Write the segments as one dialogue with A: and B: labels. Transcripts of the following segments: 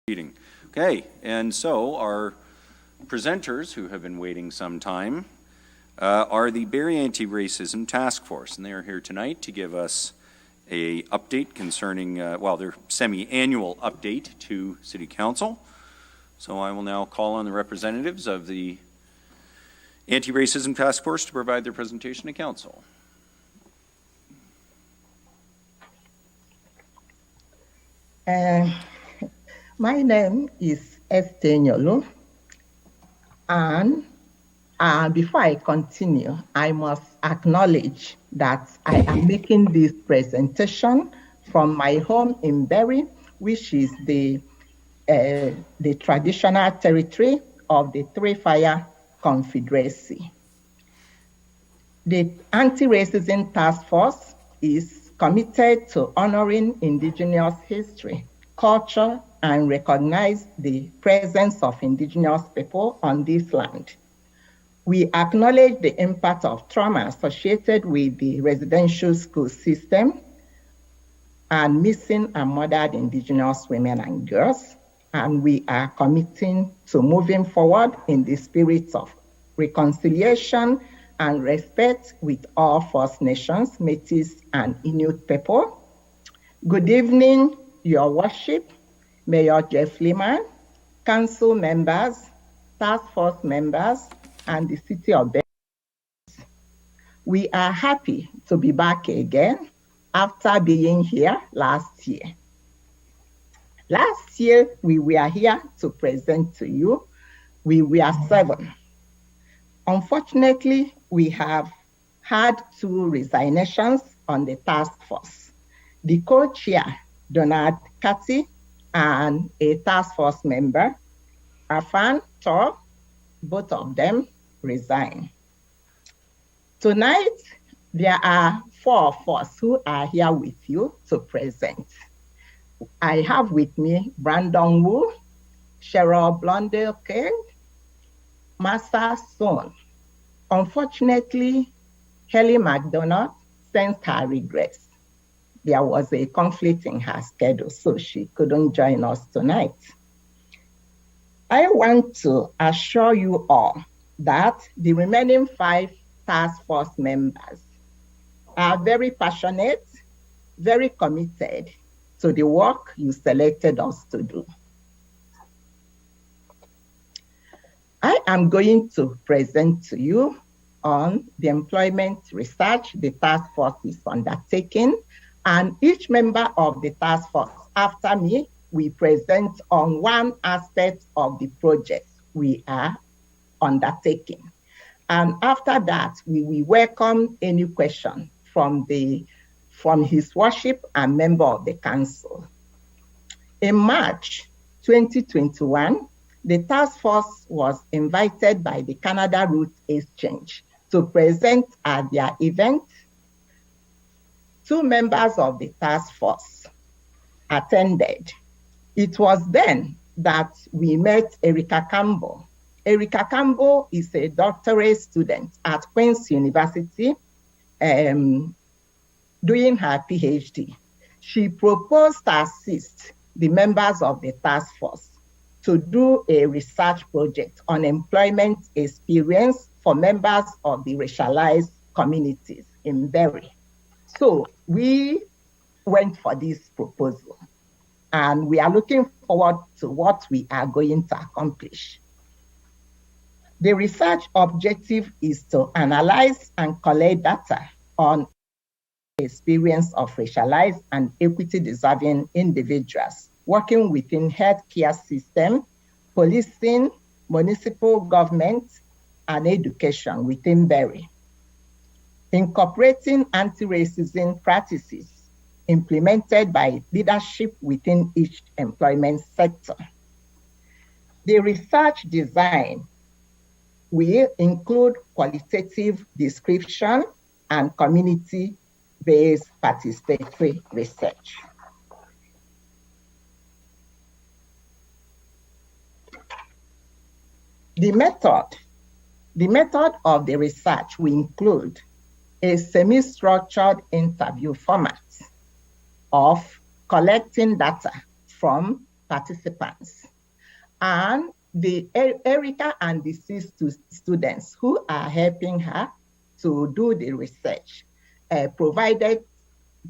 A: Meeting. Okay, and so our presenters who have been waiting some time are the Barrie Anti-Racism Task Force, and they are here tonight to give us a update concerning, their semi-annual update to City Council. So I will now call on the representatives of the Anti-Racism Task Force to provide their presentation to Council.
B: My name is Esther Nyolu, and before I continue, I must acknowledge that I am making this presentation from my home in Barrie, which is the traditional territory of the Three Fire Confederacy. The Anti-Racism Task Force is committed to honoring Indigenous history, culture, and recognize the presence of Indigenous people on this land. We acknowledge the impact of trauma associated with the residential school system and missing and murdered Indigenous women and girls, and we are committing to moving forward in the spirit of reconciliation and respect with all First Nations, Métis, and Inuit people. Good evening, Your Worship, Mayor Jeff Lehman, council members, task force members, and the City of Barrie. We are happy to be back again after being here last year. Last year, we were here to present to you. We were 7. Unfortunately, we have had 2 resignations on the task force. The co-chair, Donald Cathy, and a task force member, Afan Tor, both of them resigned. Tonight, there are 4 of us who are here with you to present. I have with me Brandon Wu, Cheryl Blondell-King, Massa Son. Unfortunately, Kelly McDonough sends her regrets. There was a conflict in her schedule, so she couldn't join us tonight. I want to assure you all that the remaining 5 task force members are very passionate, very committed to the work you selected us to do. I am going to present to you on the employment research the task force is undertaking, and each member of the task force after me will present on one aspect of the project we are undertaking. And after that, we will welcome any question from His Worship and member of the council. In March 2021, the task force was invited by the Canada Route Exchange to present at their event. 2 members of the task force attended. It was then that we met Erica Campbell. Erica Campbell is a doctorate student at Queen's University doing her PhD. She proposed to assist the members of the task force to do a research project on employment experience for members of the racialized communities in Barrie. So we went for this proposal, and we are looking forward to what we are going to accomplish. The research objective is to analyze and collect data on the experience of racialized and equity-deserving individuals working within healthcare system, policing, municipal government, and education within Barrie. Incorporating anti-racism practices implemented by leadership within each employment sector. The research design will include qualitative description and community-based participatory research. The method of the research will include a semi-structured interview format of collecting data from participants. And Erica and the students who are helping her to do the research provided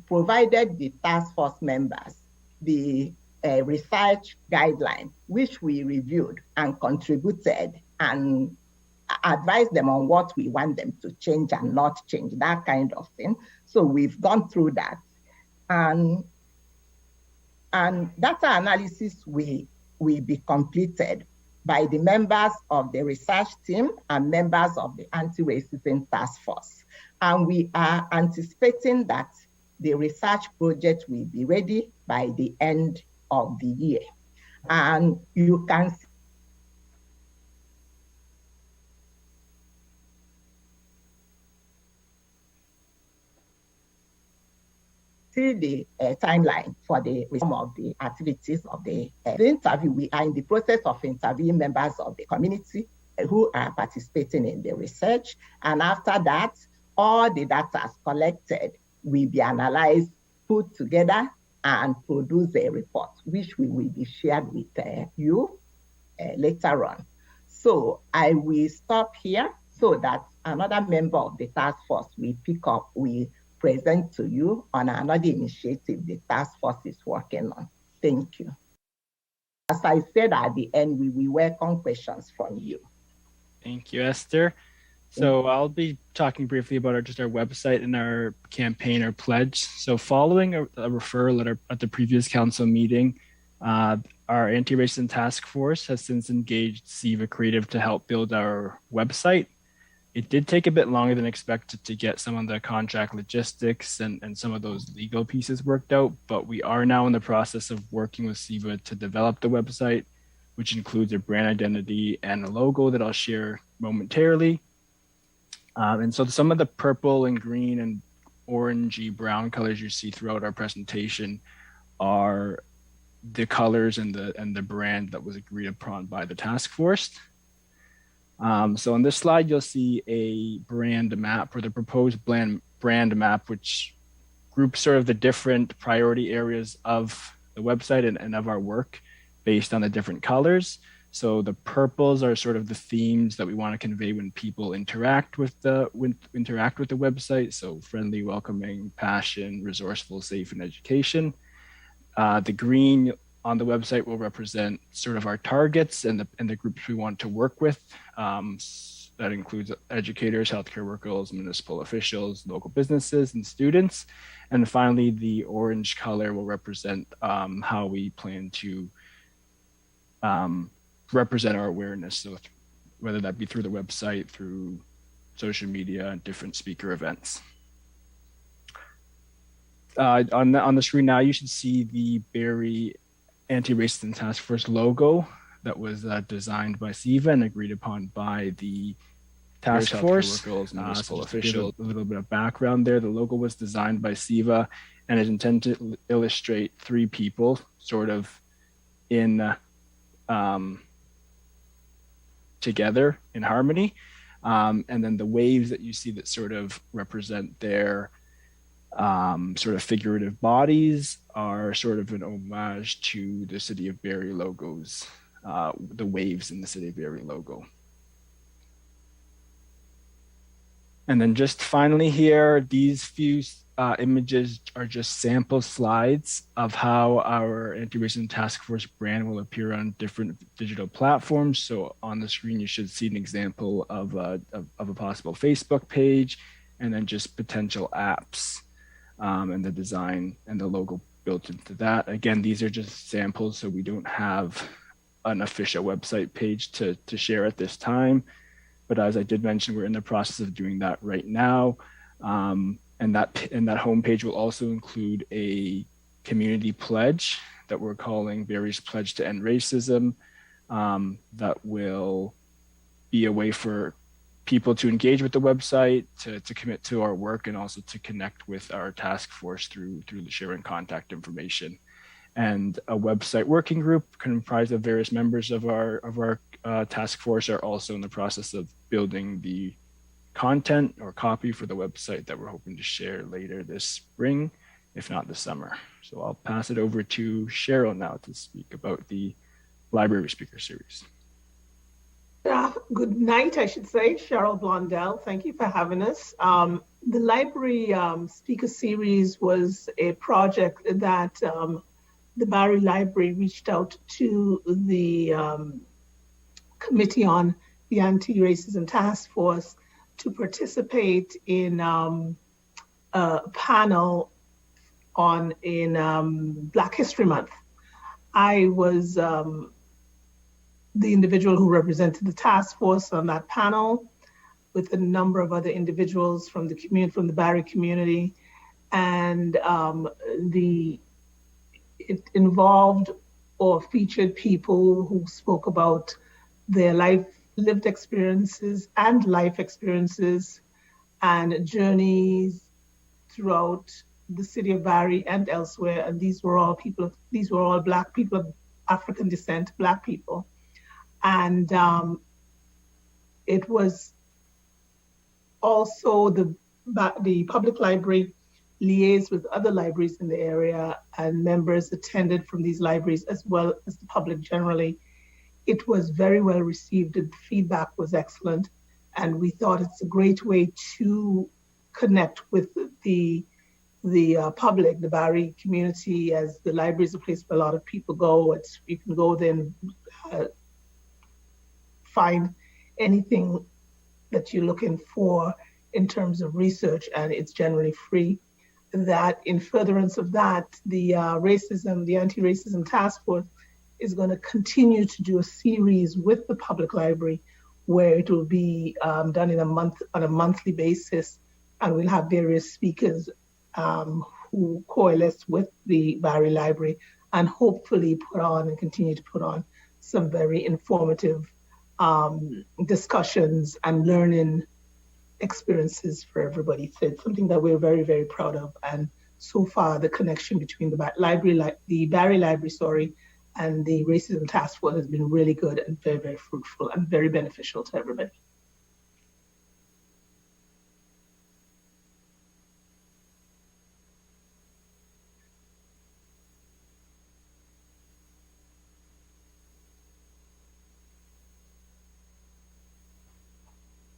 B: the task force members the research guideline, which we reviewed and contributed and advised them on what we want them to change and not change, that kind of thing. So we've gone through that. And data analysis will be completed by the members of the research team and members of the anti-racism task force. And we are anticipating that the research project will be ready by the end of the year. And you can see the timeline for the resume of the activities of the interview. We are in the process of interviewing members of the community who are participating in the research. And after that, all the data collected will be analyzed, put together, and produce a report, which will be shared with you later on. So I will stop here so that another member of the task force will pick up, will present to you on another initiative the task force is working on. Thank you. As I said at the end, we will welcome questions from you.
C: Thank you, Esther. So I'll be talking briefly about our website and our campaign, our pledge. So following a referral letter at the previous council meeting, our anti-racism task force has since engaged Siva Creative to help build our website. It did take a bit longer than expected to get some of the contract logistics and some of those legal pieces worked out, but we are now in the process of working with Siva to develop the website, which includes a brand identity and a logo that I'll share momentarily. And so some of the purple and green and orangey brown colors you see throughout our presentation are the colors and the brand that was agreed upon by the task force. So on this slide, you'll see a brand map, or the proposed brand map, which groups sort of the different priority areas of the website and of our work based on the different colors. So the purples are sort of the themes that we want to convey when people interact with the website. So friendly, welcoming, passion, resourceful, safe, and education. The green on the website will represent sort of our targets and the groups we want to work with. That includes educators, healthcare workers, municipal officials, local businesses, and students. And finally, the orange color will represent how we plan to represent our awareness. So whether that be through the website, through social media, different speaker events. On the screen now, you should see the Barrie Anti-Racism Task Force logo that was designed by Siva and agreed upon by the task force. Municipal officials. A little bit of background there. The logo was designed by Siva and is intended to illustrate three people sort of in together in harmony. And then the waves that you see that sort of represent their sort of figurative bodies are sort of an homage to the City of Barrie logos, the waves in the City of Barrie logo. And then just finally here, these few images are just sample slides of how our anti-racism task force brand will appear on different digital platforms. So on the screen, you should see an example of a possible Facebook page, and then just potential apps and the design and the logo built into that. Again, these are just samples, so we don't have an official website page to share at this time. But as I did mention, we're in the process of doing that right now. And that homepage will also include a community pledge that we're calling Barrie's Pledge to End Racism. That will be a way for people to engage with the website, to commit to our work, and also to connect with our task force through the sharing contact information. And a website working group comprised of various members of our task force are also in the process of building the content or copy for the website that we're hoping to share later this spring if not this summer. So I'll pass it over to Cheryl now to speak about the library speaker series.
D: Good night, I should say. Cheryl Blondell, thank you for having us. The library speaker series was a project that the Barrie Library reached out to the Committee on the Anti-Racism Task Force to participate in a panel in Black History Month. I was the individual who represented the task force on that panel, with a number of other individuals from the community, from the Barrie community, and it involved or featured people who spoke about their lived experiences and life experiences and journeys throughout the city of Barrie and elsewhere. And these were all Black people of African descent, Black people. And it was also the public library liaised with other libraries in the area, and members attended from these libraries as well as the public generally. It was very well received, and the feedback was excellent. And we thought it's a great way to connect with the public, the Barrie community, as the library is a place where a lot of people go. You can go there and find anything that you're looking for in terms of research, and it's generally free. That in furtherance of that, the Anti-Racism Task Force is going to continue to do a series with the public library where it will be done on a monthly basis, and we'll have various speakers who coalesce with the Barrie Library and hopefully continue to put on some very informative discussions and learning experiences for everybody. So it's something that we're very, very proud of. And so far, the connection between the Barrie Library, and the Racism Task Force has been really good and very, very fruitful and very beneficial to everybody.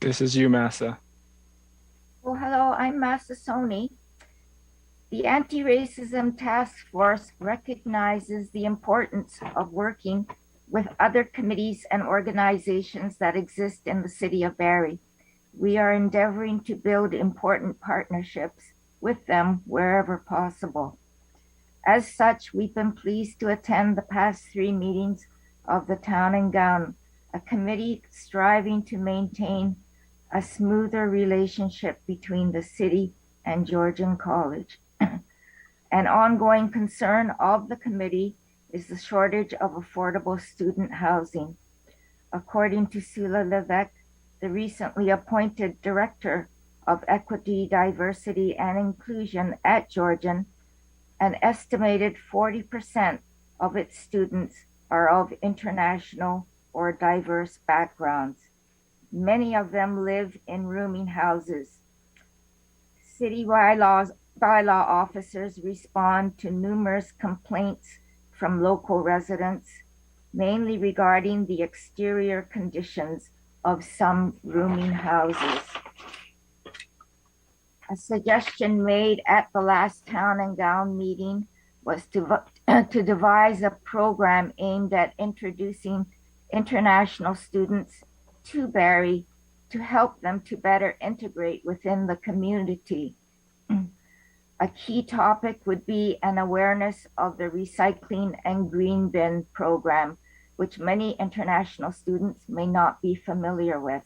C: This is you, Massa.
E: Well, hello, I'm Massa Soni. The Anti-Racism Task Force recognizes the importance of working with other committees and organizations that exist in the city of Barrie. We are endeavoring to build important partnerships with them wherever possible. As such, we've been pleased to attend the past 3 meetings of the Town and Gown, a committee striving to maintain a smoother relationship between the city and Georgian College. An ongoing concern of the committee is the shortage of affordable student housing. According to Sula Levesque, the recently appointed Director of Equity, Diversity, and Inclusion at Georgian, an estimated 40% of its students are of international or diverse backgrounds. Many of them live in rooming houses. City bylaw officers respond to numerous complaints from local residents, mainly regarding the exterior conditions of some rooming houses. A suggestion made at the last Town and Gown meeting was to devise a program aimed at introducing international students to Barrie to help them to better integrate within the community. A key topic would be an awareness of the recycling and green bin program, which many international students may not be familiar with.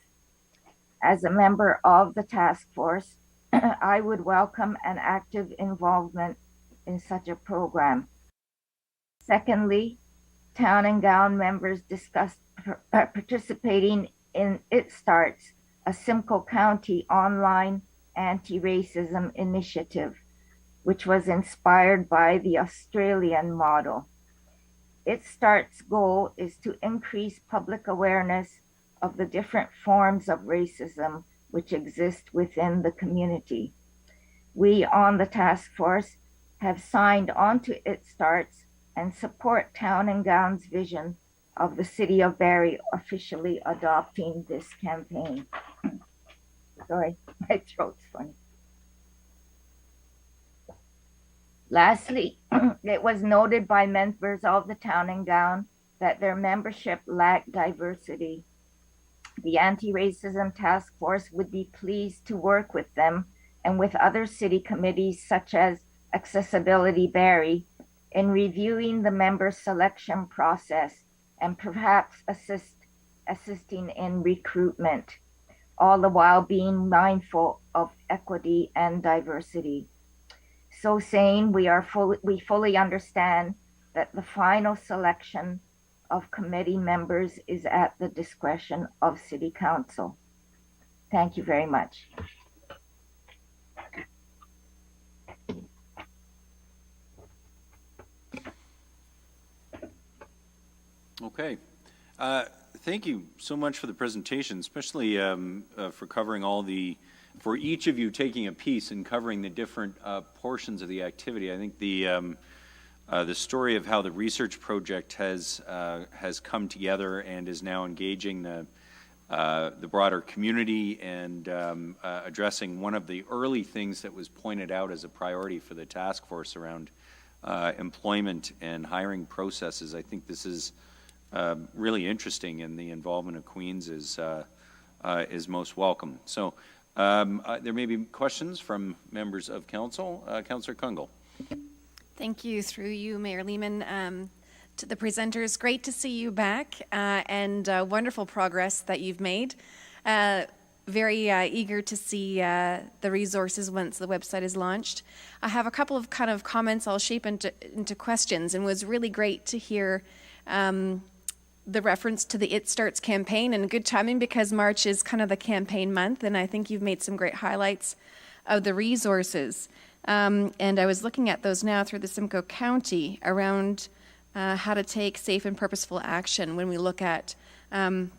E: As a member of the task force, I would welcome an active involvement in such a program. Secondly, Town and Gown members discussed participating in It Starts, a Simcoe County online anti-racism initiative, which was inspired by the Australian model. It Starts' goal is to increase public awareness of the different forms of racism which exist within the community. We on the task force have signed on to It Starts and support Town and Gown's vision of the City of Barrie officially adopting this campaign. Sorry, my throat's funny. Lastly, it was noted by members of the Town and Gown that their membership lacked diversity. The Anti-Racism Task Force would be pleased to work with them and with other city committees such as Accessibility Barrie in reviewing the member selection process and perhaps assisting in recruitment, all the while being mindful of equity and diversity. So saying, we fully understand that the final selection of committee members is at the discretion of City Council. Thank you very much.
A: Okay. Thank you so much for the presentation, especially for covering for each of you taking a piece and covering the different portions of the activity. I think the story of how the research project has come together and is now engaging the broader community and addressing one of the early things that was pointed out as a priority for the task force around employment and hiring processes. I think this is really interesting, and the involvement of Queens is most welcome. So there may be questions from members of council. Councillor Kungle.
F: Thank you, through you, Mayor Lehman. To the presenters, great to see you back, and wonderful progress that you've made. Very eager to see the resources once the website is launched. I have a couple of kind of comments I'll shape into questions, and it was really great to hear the reference to the It Starts campaign, and good timing because March is kind of the campaign month, and I think you've made some great highlights of the resources. And I was looking at those now through the Simcoe County around how to take safe and purposeful action when we look at and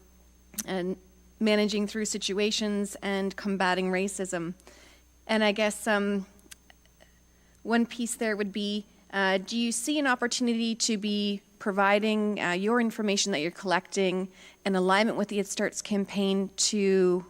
F: managing through situations and combating racism. And I guess one piece there would be, do you see an opportunity to be providing your information that you're collecting in alignment with the It Starts campaign to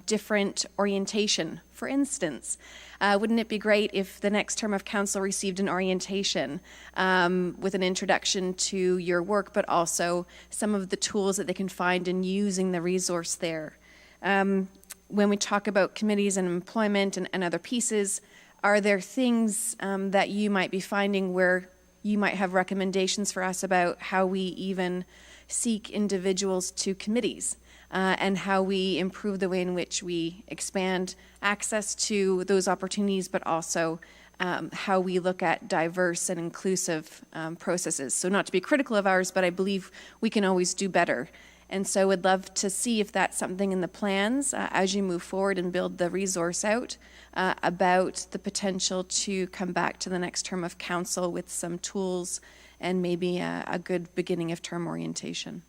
F: different orientation? For instance, wouldn't it be great if the next term of council received an orientation with an introduction to your work, but also some of the tools that they can find in using the resource there? When we talk about committees and employment and other pieces, are there things that you might be finding where you might have recommendations for us about how we even seek individuals to committees? And how we improve the way in which we expand access to those opportunities, but also how we look at diverse and inclusive processes. So not to be critical of ours, but I believe we can always do better. And so would love to see if that's something in the plans as you move forward and build the resource out about the potential to come back to the next term of council with some tools and maybe a good beginning of term orientation.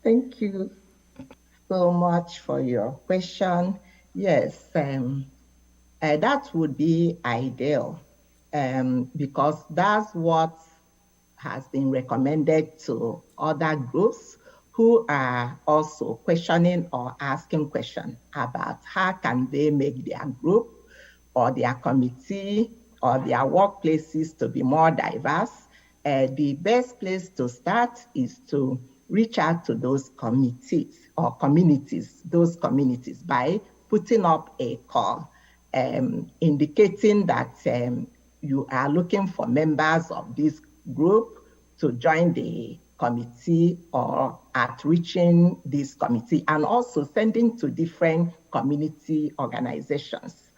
B: Thank you so much for your question. Yes, that would be ideal because that's what has been recommended to other groups who are also questioning or asking questions about how can they make their group or their committee or their workplaces to be more diverse. The best place to start is to reach out to those committees or communities, those communities, by putting up a call indicating that you are looking for members of this group to join the committee or outreaching this committee, and also sending to different community organizations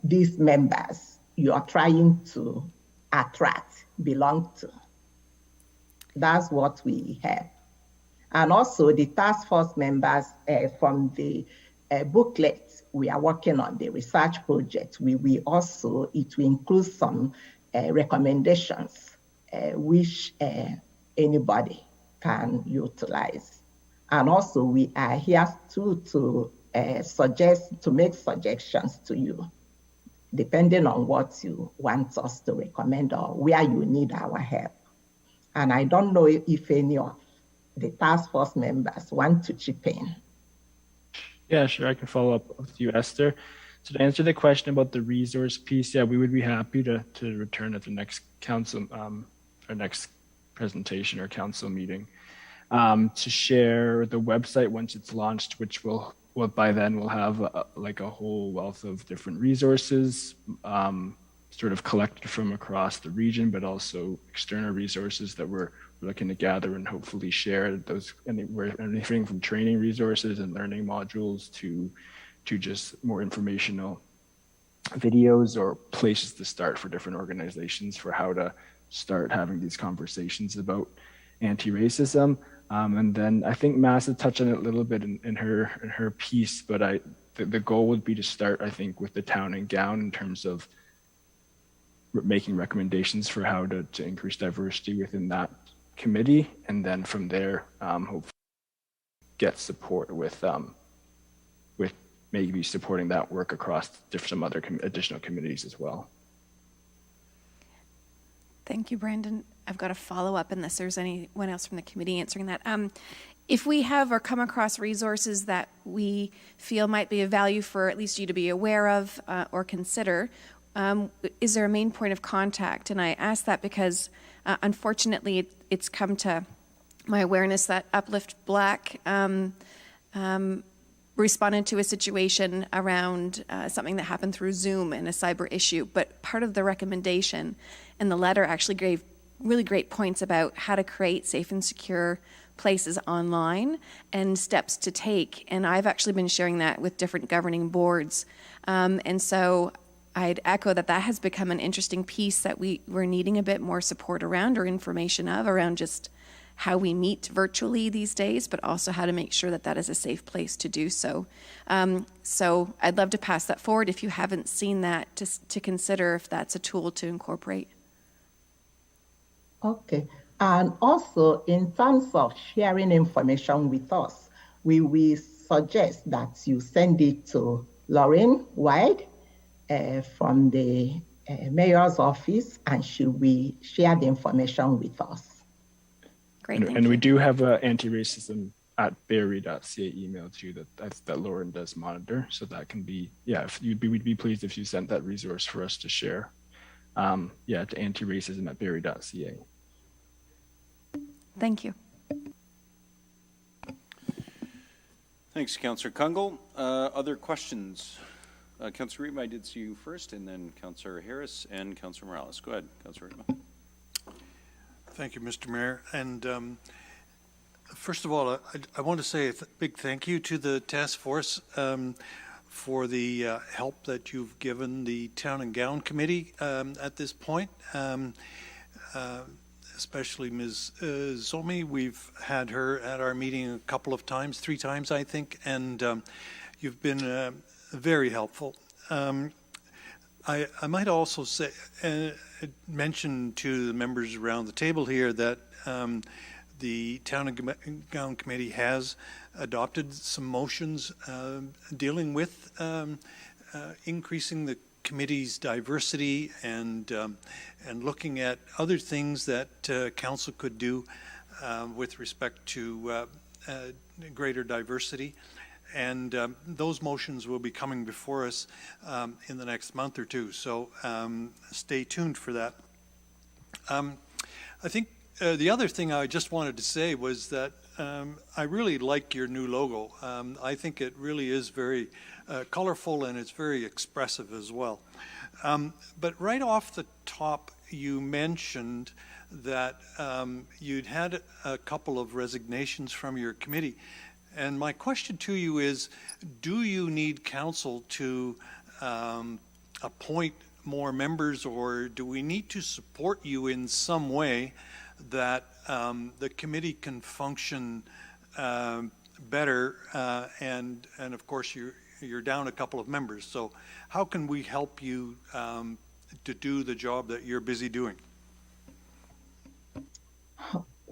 B: these members you are trying to attract, belong to. That's what we have. And also the task force members from the booklet we are working on, the research project, it will include some recommendations which anybody can utilize. And also we are here too to make suggestions to you, depending on what you want us to recommend or where you need our help. And I don't know if any of the task force members want to chip in.
C: Yeah, sure. I can follow up with you, Esther. So to answer the question about the resource piece, yeah, we would be happy to return at the next council, our next presentation or council meeting, to share the website once it's launched, which will by then we'll have like a whole wealth of different resources, sort of collected from across the region, but also external resources that we're looking to gather and hopefully share those, anything from training resources and learning modules to just more informational videos or places to start for different organizations for how to start having these conversations about anti-racism. And then I think Massa touched on it a little bit in her piece, but the goal would be to start, I think, with the town and gown in terms of making recommendations for how to increase diversity within that committee, and then from there, hopefully get support with maybe supporting that work across some other additional committees as well.
F: Thank you, Brandon. I've got a follow-up unless there's anyone else from the committee answering that. If we have or come across resources that we feel might be of value for at least you to be aware of or consider, is there a main point of contact? And I ask that because unfortunately it's come to my awareness that Uplift Black responded to a situation around something that happened through Zoom and a cyber issue. But part of the recommendation in the letter actually gave really great points about how to create safe and secure places online and steps to take. And I've actually been sharing that with different governing boards. And so I'd echo that has become an interesting piece that we're needing a bit more support around or information around just how we meet virtually these days, but also how to make sure that is a safe place to do so. So I'd love to pass that forward if you haven't seen that, to consider if that's a tool to incorporate.
B: Okay. And also, in terms of sharing information with us, we will suggest that you send it to Lauren White from the mayor's office, and she will share the information with us.
F: Great,
C: and we do have a anti-racism@barrie.ca email too that Lauren does monitor, so that can be, we'd be pleased if you sent that resource for us to share. To anti-racism@barrie.ca.
F: Thank you.
A: Thanks, Councillor Kungle. Other questions? Councillor Rima, I did see you first, and then Councillor Harris and Councillor Morales. Go ahead, Councillor Rima.
G: Thank you, Mr. Mayor. And first of all, I want to say a big thank you to the task force for the help that you've given the Town and Gown Committee at this point. Especially Ms. Zomi. We've had her at our meeting a couple of times, 3 times, I think, and you've been very helpful. I might also say, mention to the members around the table here that the Town and Gown Committee has adopted some motions dealing with increasing the committee's diversity and looking at other things that council could do with respect to greater diversity. And those motions will be coming before us in the next month or two. So stay tuned for that. I think the other thing I just wanted to say was that I really like your new logo. I think it really is very colorful, and it's very expressive as well. But right off the top, you mentioned that you'd had a couple of resignations from your committee. And my question to you is, do you need council to appoint more members, or do we need to support you in some way that the committee can function better? And of course, you're down a couple of members. So how can we help you to do the job that you're busy doing?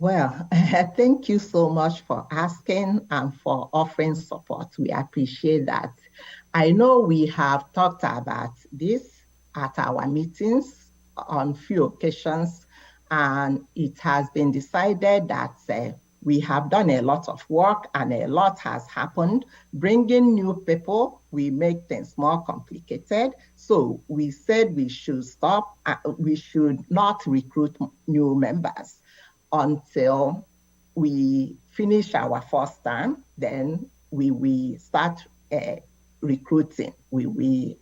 B: Well, thank you so much for asking and for offering support. We appreciate that. I know we have talked about this at our meetings on few occasions, and it has been decided that we have done a lot of work and a lot has happened. Bringing new people, we make things more complicated. So we said we should stop, we should not recruit new members until we finish our first term. Then we start recruiting. We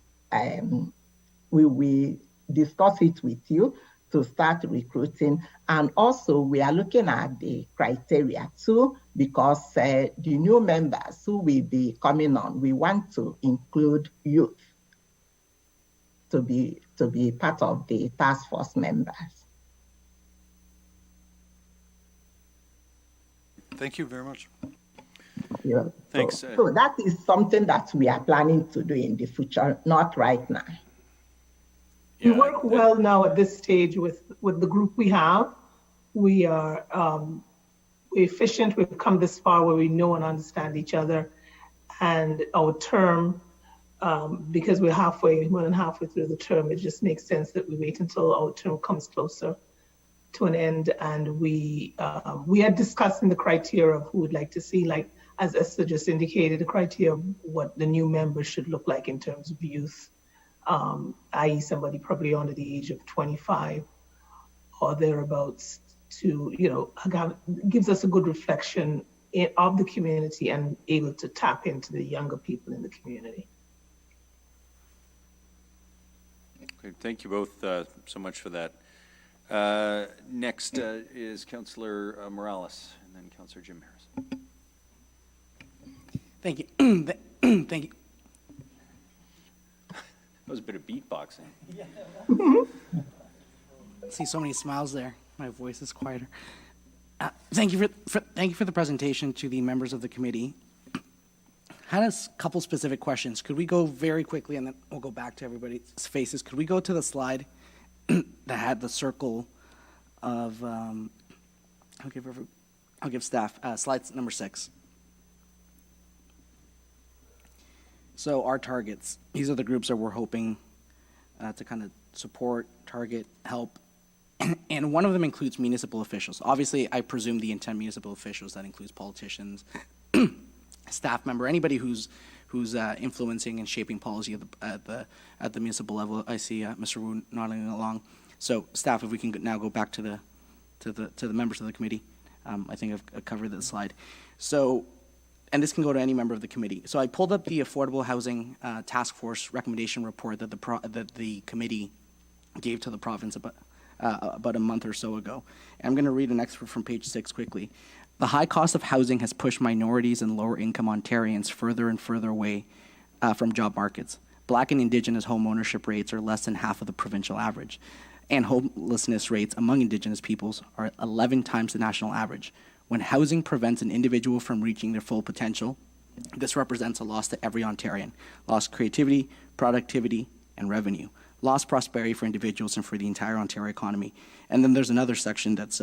B: will discuss it with you to start recruiting. And also we are looking at the criteria too, because the new members who will be coming on, we want to include youth to be part of the task force members.
G: Thank you very much.
B: Yeah.
A: Thanks.
B: So that is something that we are planning to do in the future, not right now.
D: We work well now at this stage with the group we have. We are efficient. We've come this far where we know and understand each other. And our term, because we're more than halfway through the term, it just makes sense that we wait until our term comes closer to an end. And we are discussing the criteria of who would like to see, like as Esther just indicated, the criteria of what the new members should look like in terms of youth. I.e. somebody probably under the age of 25 or thereabouts to, gives us a good reflection of the community and able to tap into the younger people in the community.
A: Okay, thank you both so much for that. Next is Councillor Morales and then Councillor Jim Harris.
H: Thank you. Thank you.
A: That was a bit of beatboxing.
H: I see so many smiles there. My voice is quieter. Thank you for the presentation to the members of the committee. I had a couple specific questions. Could we go very quickly, and then we'll go back to everybody's faces. Could we go to the slide that had the circle of? I'll give staff slide number 6. So our targets, these are the groups that we're hoping to kind of support, target, help. And one of them includes municipal officials. Obviously, I presume the intent municipal officials, that includes politicians, staff member, anybody who's influencing and shaping policy at the municipal level. I see Mr. Wu nodding along. So staff, if we can now go back to the members of the committee. I think I've covered this slide. So, and this can go to any member of the committee. So I pulled up the Affordable Housing Task Force recommendation report that the committee gave to the province about a month or so ago. And I'm going to read an excerpt from page 6 quickly. The high cost of housing has pushed minorities and lower income Ontarians further and further away from job markets. Black and Indigenous home ownership rates are less than half of the provincial average, and homelessness rates among Indigenous peoples are 11 times the national average. When housing prevents an individual from reaching their full potential, this represents a loss to every Ontarian. Lost creativity, productivity, and revenue. Lost prosperity for individuals and for the entire Ontario economy. And then there's another section that's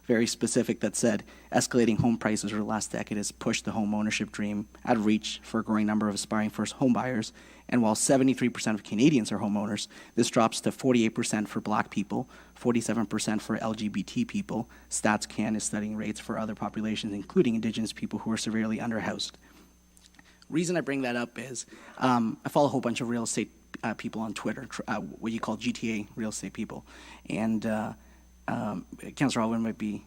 H: very specific that said, escalating home prices over the last decade has pushed the home ownership dream out of reach for a growing number of aspiring first home buyers. And while 73% of Canadians are homeowners, this drops to 48% for Black people, 47% for LGBT people. Stats Can is studying rates for other populations, including Indigenous people who are severely underhoused. Reason I bring that up is I follow a whole bunch of real estate people on Twitter, what you call GTA real estate people. And Councillor Alwyn might be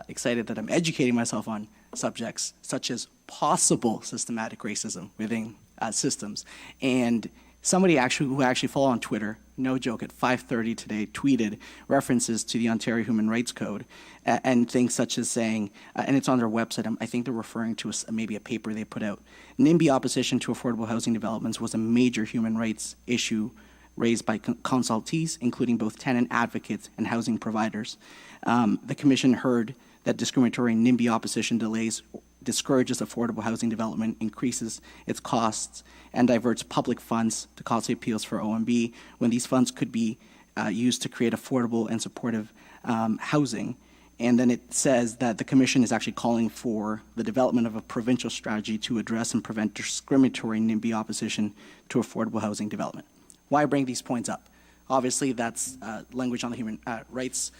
H: excited that I'm educating myself on subjects such as possible systematic racism within systems. And somebody who actually follow on Twitter, no joke, at 5:30 today tweeted references to the Ontario Human Rights Code and things such as saying, and it's on their website, I think they're referring to maybe a paper they put out. NIMBY opposition to affordable housing developments was a major human rights issue raised by consultees, including both tenant advocates and housing providers. The Commission heard that discriminatory NIMBY opposition discourages affordable housing development, increases its costs, and diverts public funds to costly appeals for OMB when these funds could be used to create affordable and supportive housing. And then it says that the commission is actually calling for the development of a provincial strategy to address and prevent discriminatory NIMBY opposition to affordable housing development. Why bring these points up? Obviously, that's language on the Human Rights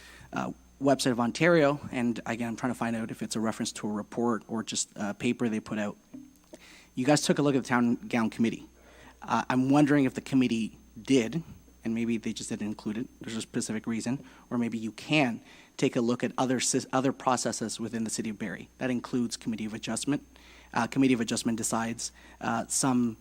H: website of Ontario, and again, I'm trying to find out if it's a reference to a report or just a paper they put out. You guys took a look at the Town Gown Committee. I'm wondering if the committee did, and maybe they just didn't include it, there's a specific reason, or maybe you can take a look at other processes within the City of Barrie. That includes Committee of Adjustment. Committee of Adjustment decides some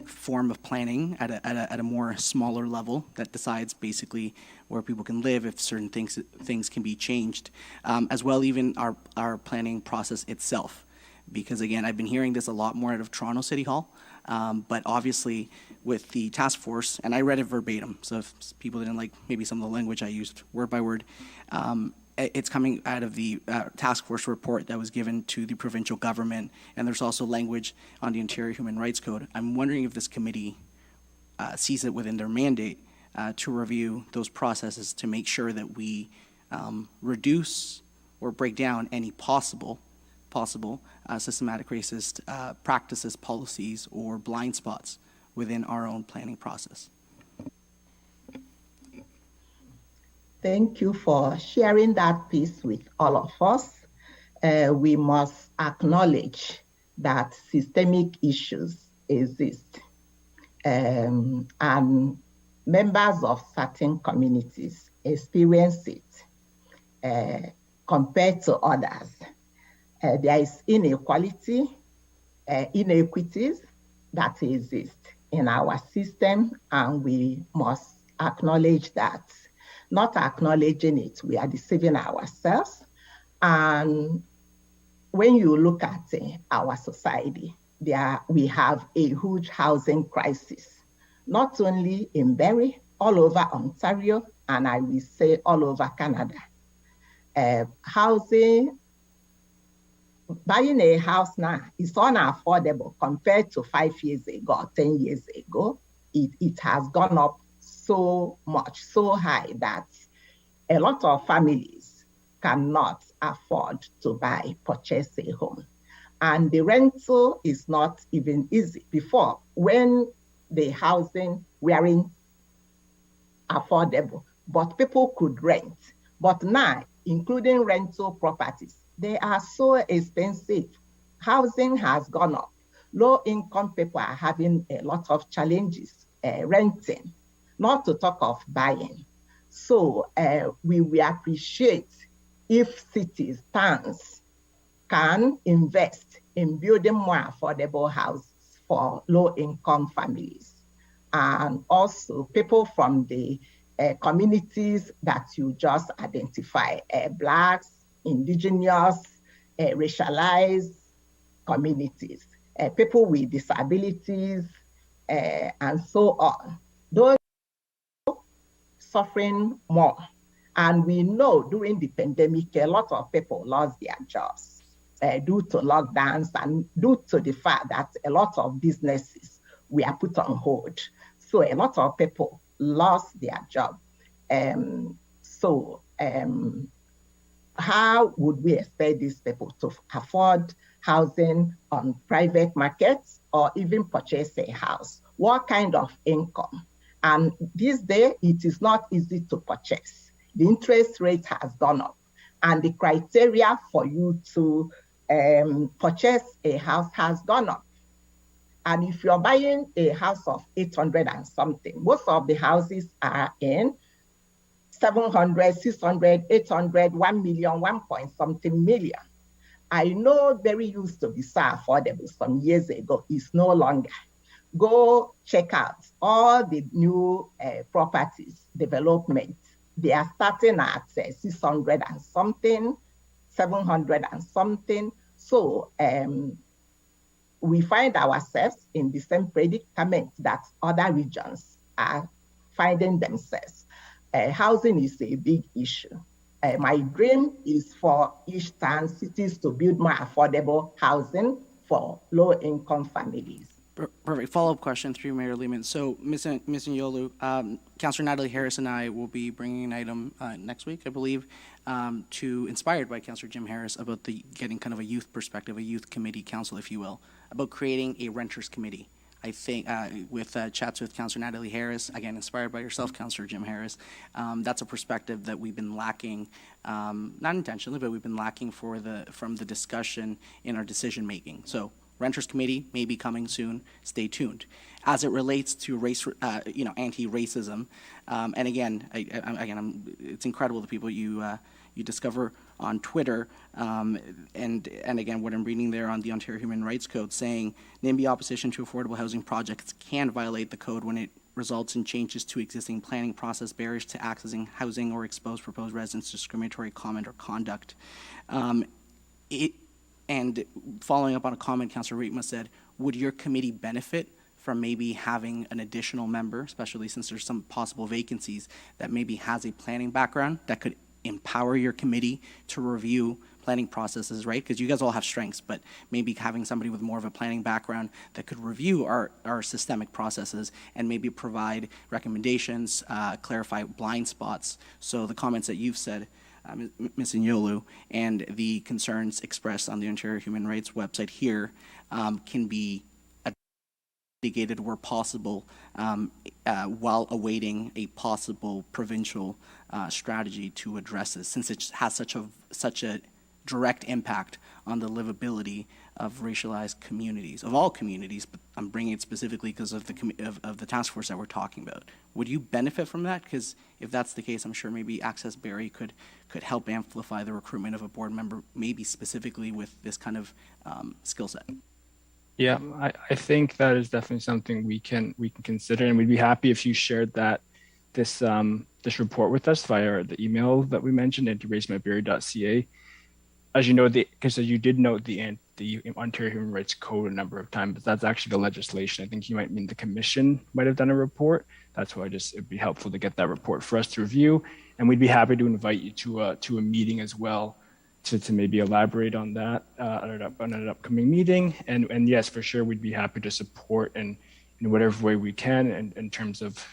H: form of planning at a more smaller level that decides basically where people can live, if certain things can be changed, as well even our planning process itself. Because again, I've been hearing this a lot more out of Toronto City Hall, but obviously with the task force, and I read it verbatim, so if people didn't like maybe some of the language I used word by word, it's coming out of the task force report that was given to the provincial government, and there's also language on the Ontario Human Rights Code. I'm wondering if this committee sees it within their mandate to review those processes to make sure that we reduce or break down any possible systematic racist practices, policies, or blind spots within our own planning process.
B: Thank you for sharing that piece with all of us. We must acknowledge that systemic issues exist, and members of certain communities experience it compared to others. There is inequality, inequities that exist in our system, and we must acknowledge that. Not acknowledging it, we are deceiving ourselves. And when you look at our society, we have a huge housing crisis, not only in Barrie, all over Ontario, and I will say all over Canada. Buying a house now is unaffordable compared to 5 years ago or 10 years ago. It has gone up so much, so high that a lot of families cannot afford to purchase a home. And the rental is not even easy. Before, when the housing weren't affordable, but people could rent. But now, including rental properties, they are so expensive. Housing has gone up. Low-income people are having a lot of challenges renting, not to talk of buying. So we will appreciate if cities, towns can invest in building more affordable houses for low-income families. And also people from the communities that you just identify, Blacks, Indigenous, racialized communities, people with disabilities, and so on. Those suffering more. And we know during the pandemic, a lot of people lost their jobs due to lockdowns and due to the fact that a lot of businesses were put on hold. So a lot of people lost their job. How would we expect these people to afford housing on private markets or even purchase a house? What kind of income? And this day, it is not easy to purchase. The interest rate has gone up, and the criteria for you to purchase a house has gone up. And if you're buying a house of 800 and something, most of the houses are in 700, 600, 800, 1 million, 1 point something million. I know Barrie used to be so affordable some years ago. It's no longer. Go check out all the new properties development. They are starting at 600 and something, 700 and something. So we find ourselves in the same predicament that other regions are finding themselves. Housing is a big issue. My dream is for each town, cities to build more affordable housing for low-income families.
H: Perfect. Follow-up question through Mayor Lehman. So, Ms. Nyolu, Councillor Natalie Harris and I will be bringing an item next week, I believe, inspired by Councillor Jim Harris, about getting kind of a youth perspective, a youth committee council, if you will, about creating a renters committee. I think with chats with Councillor Natalie Harris, again, inspired by yourself, Councillor Jim Harris, that's a perspective that we've been lacking, not intentionally, but we've been lacking from the discussion in our decision making. So renters committee may be coming soon. Stay tuned. As it relates to race, anti-racism, and again, it's incredible the people you discover on Twitter, and again, what I'm reading there on the Ontario Human Rights Code saying NIMBY opposition to affordable housing projects can violate the code when it results in changes to existing planning process, barriers to accessing housing, or expose proposed residents to discriminatory comment or conduct. And following up on a comment Councillor Rietma said, would your committee benefit from maybe having an additional member, especially since there's some possible vacancies, that maybe has a planning background that could empower your committee to review planning processes, right? Because you guys all have strengths, but maybe having somebody with more of a planning background that could review our systemic processes and maybe provide recommendations, clarify blind spots. So the comments that you've said, Ms. Inyolu, and the concerns expressed on the Ontario Human Rights website here can be mitigated where possible while awaiting a possible provincial strategy to address this, since it has such a direct impact on the livability of racialized communities, of all communities, but I'm bringing it specifically because of the task force that we're talking about. Would you benefit from that? Because if that's the case, I'm sure maybe Access Barrie could help amplify the recruitment of a board member, maybe specifically with this kind of skill set.
C: Yeah, I think that is definitely something we can consider, and we'd be happy if you shared this report with us via the email that we mentioned, anti-racism@barrie.ca. As you know, because you did note the Ontario Human Rights Code a number of times, but that's actually the legislation. I think you might mean the commission might have done a report. That's why it'd be helpful to get that report for us to review, and we'd be happy to invite you to a meeting as well to maybe elaborate on that on an upcoming meeting. And yes, for sure, we'd be happy to support in whatever way we can in terms of,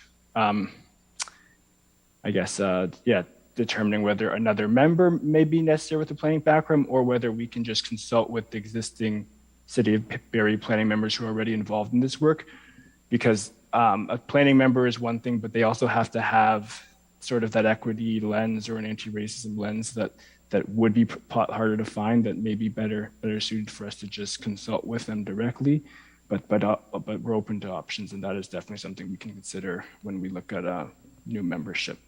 C: determining whether another member may be necessary with a planning background, or whether we can just consult with the existing City of Barrie planning members who are already involved in this work. Because a planning member is one thing, but they also have to have sort of that equity lens or an anti-racism lens that would be harder to find, that may be better suited for us to just consult with them directly. But we're open to options, and that is definitely something we can consider when we look at new membership.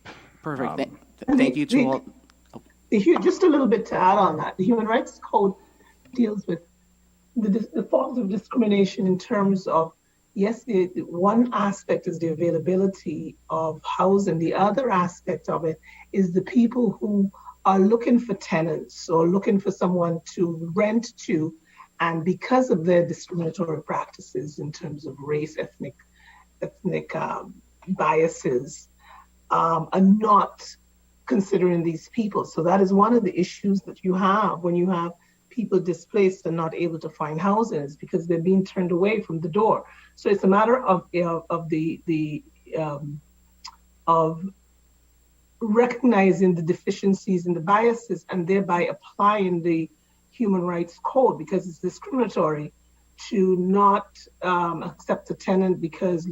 H: Perfect. Thank you to all.
D: Just a little bit to add on that. The Human Rights Code deals with the forms of discrimination in terms of, yes, the one aspect is the availability of housing. The other aspect of it is the people who are looking for tenants or looking for someone to rent to, and because of their discriminatory practices in terms of race, ethnic biases, are not considering these people. So that is one of the issues that you have when you have people displaced and not able to find housing, is because they're being turned away from the door. So it's a matter of recognizing the deficiencies and the biases, and thereby applying the Human Rights Code, because it's discriminatory to not accept a tenant because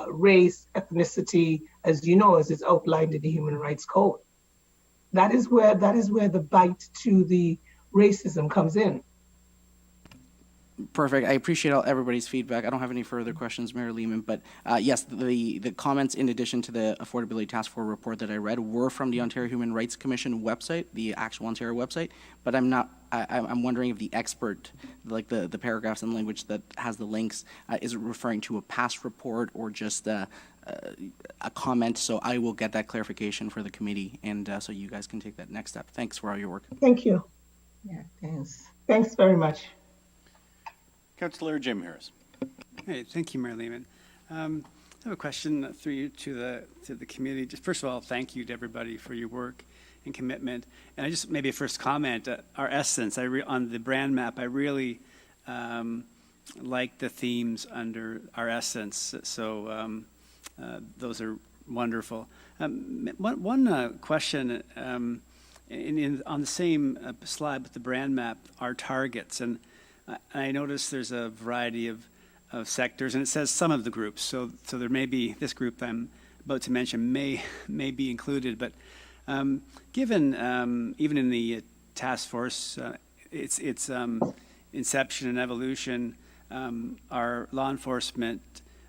D: race, ethnicity, as you know, as is outlined in the Human Rights Code. That is where the bite to the racism comes in.
H: Perfect. I appreciate everybody's feedback. I don't have any further questions, Mayor Lehman, but yes, the comments in addition to the Affordability Task Force report that I read were from the Ontario Human Rights Commission website, the actual Ontario website, but I'm wondering if the expert, like the paragraphs and language that has the links, is referring to a past report or just a comment. So I will get that clarification for the committee, and so you guys can take that next step. Thanks for all your work.
D: Thank you.
B: Yeah, thanks.
D: Thanks very much.
A: Councillor Jim Harris.
I: Hey, thank you, Mayor Lehman. I have a question through you to the committee. Just first of all, thank you to everybody for your work and commitment. And I just maybe a first comment. Our essence on the brand map. I really like the themes under our essence. So those are wonderful. One question. on the same slide with the brand map, our targets, and I noticed there's a variety of sectors, and it says some of the groups. So there may be this group I'm about to mention may be included, but given even in the task force, its inception and evolution, our law enforcement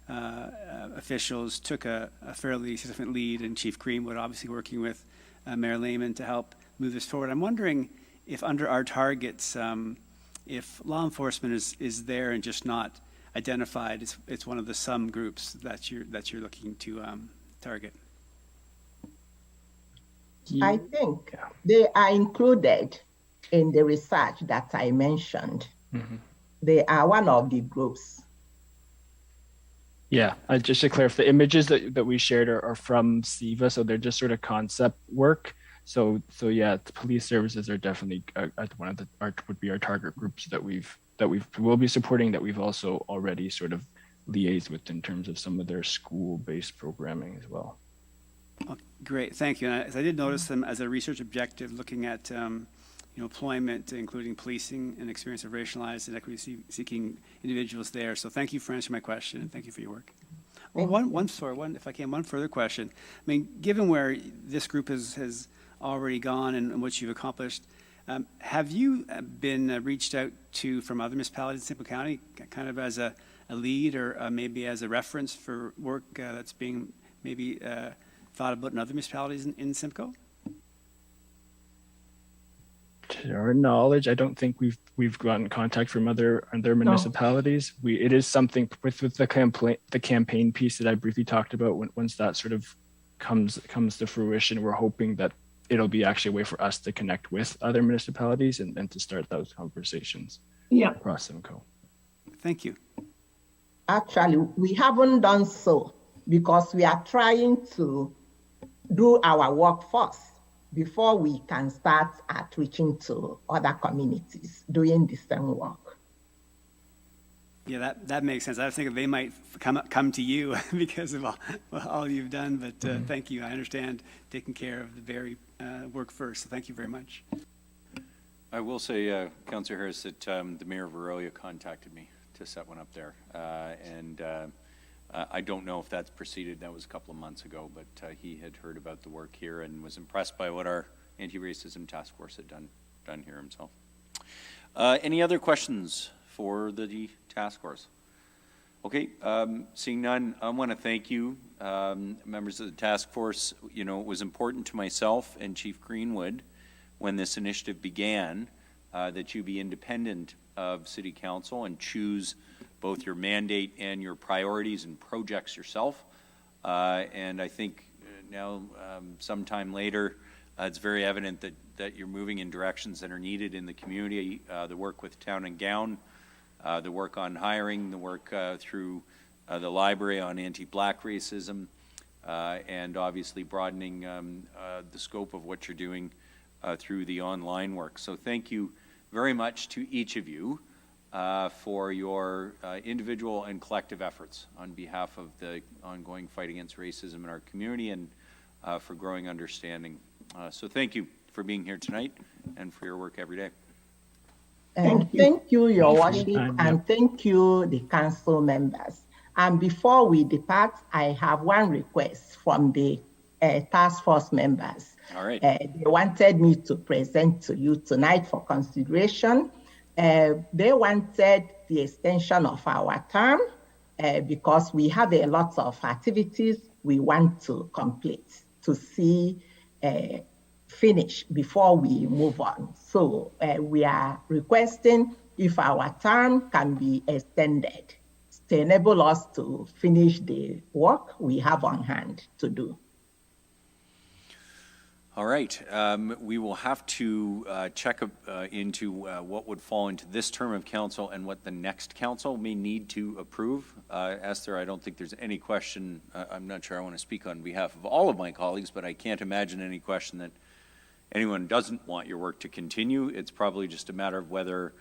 I: officials took a fairly significant lead, and Chief Greenwood obviously working with Mayor Lehman to help move this forward. I'm wondering if under our targets, if law enforcement is there and just not identified, it's one of the some groups that you're looking to target.
B: I think they are included in the research that I mentioned.
C: Mm-hmm.
B: They are one of the groups.
C: Yeah, just to clarify, the images that we shared are from SIVA, so they're just sort of concept work. So yeah, the police services are definitely one of would be our target groups that we'll be supporting, that we've also already sort of liaised with in terms of some of their school-based programming as well.
I: Oh, great, thank you. And I did notice them as a research objective, looking at employment, including policing and experience of racialized and equity-seeking individuals there. So thank you for answering my question, and thank you for your work. Well, one further question. I mean, given where this group has already gone and what you've accomplished, have you been reached out to from other municipalities in Simcoe County, kind of as a lead or maybe as a reference for work that's being maybe thought about in other municipalities in Simcoe?
C: To our knowledge, I don't think we've gotten contact from other municipalities. It is something with the campaign piece that I briefly talked about. Once that sort of comes to fruition, we're hoping that it'll be actually a way for us to connect with other municipalities and to start those conversations across Simcoe.
I: Thank you.
B: Actually, we haven't done so because we are trying to do our work first before we can start outreaching to other communities doing the same work.
I: Yeah, that makes sense. I was thinking they might come to you because of all you've done, but thank you. I understand taking care of the Barrie work first, so thank you very much.
A: I will say, Councillor Harris, that the Mayor of Aurelia contacted me to set one up there, and I don't know if that's proceeded. That was a couple of months ago, but he had heard about the work here and was impressed by what our anti-racism task force had done here himself. Any other questions for the task force? Okay, seeing none, I want to thank you, members of the task force. You know, it was important to myself and Chief Greenwood when this initiative began that you be independent of City Council and choose both your mandate and your priorities and projects yourself. And I think now, sometime later, it's very evident that you're moving in directions that are needed in the community. The work with Town and Gown, the work on hiring, the work through the library on anti-Black racism, and obviously broadening the scope of what you're doing through the online work. So thank you very much to each of you for your individual and collective efforts on behalf of the ongoing fight against racism in our community and for growing understanding. So thank you for being here tonight and for your work every day.
B: Thank you, Your Worship, and thank you, the council members. And before we depart, I have one request from the task force members.
A: All right.
B: They wanted me to present to you tonight for consideration. They wanted the extension of our term because we have a lot of activities we want to complete to see finish before we move on. So we are requesting if our term can be extended to enable us to finish the work we have on hand to do.
A: All right. We will have to check into what would fall into this term of council and what the next council may need to approve. Esther, I don't think there's any question. I'm not sure I want to speak on behalf of all of my colleagues, but I can't imagine any question that anyone doesn't want your work to continue. It's probably just a matter of whether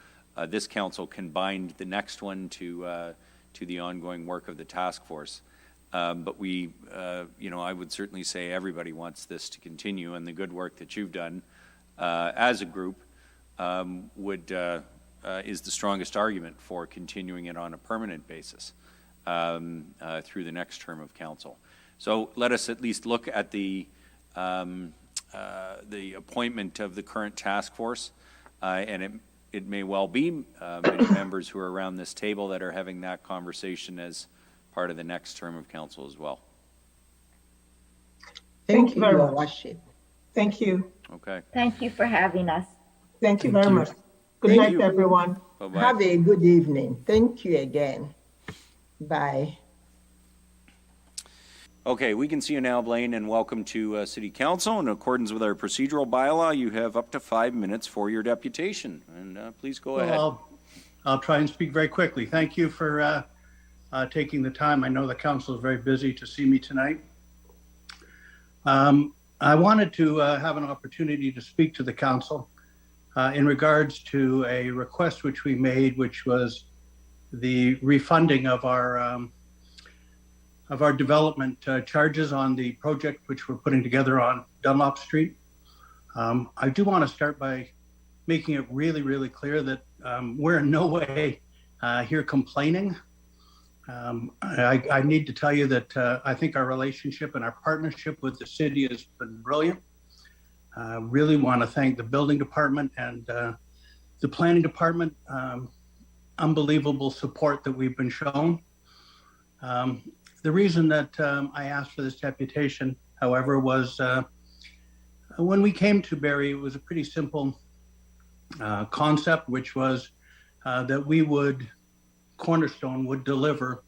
A: this council can bind the next one to the ongoing work of the task force. But I would certainly say everybody wants this to continue, and the good work that you've done as a group is the strongest argument for continuing it on a permanent basis through the next term of council. So let us at least look at the appointment of the current task force, and it may well be many members who are around this table that are having that conversation as part of the next term of council as well.
B: Thank you
D: very
B: Your
D: much.
B: Worship.
D: Thank you.
A: Okay.
E: Thank you for having us.
D: Thank you
C: Thank
D: very
C: you.
D: much. Good
B: Thank
D: night,
A: you.
D: everyone.
A: Bye-bye.
B: Have a good evening. Thank you again. Bye.
A: Okay, we can see you now, Blaine, and welcome to City Council. In accordance with our procedural bylaw, you have up to 5 minutes for your deputation, and please go ahead.
J: Well, I'll try and speak very quickly. Thank you for taking the time. I know the council is very busy to see me tonight. I wanted to have an opportunity to speak to the council in regards to a request which we made, which was the refunding of our development charges on the project which we're putting together on Dunlop Street. I do want to start by making it really, really clear that we're in no way here complaining. I need to tell you that I think our relationship and our partnership with the city has been brilliant. Really want to thank the building department and the planning department. Unbelievable support that we've been shown. The reason that I asked for this deputation, however, was when we came to Barrie, it was a pretty simple concept, which was that Cornerstone would deliver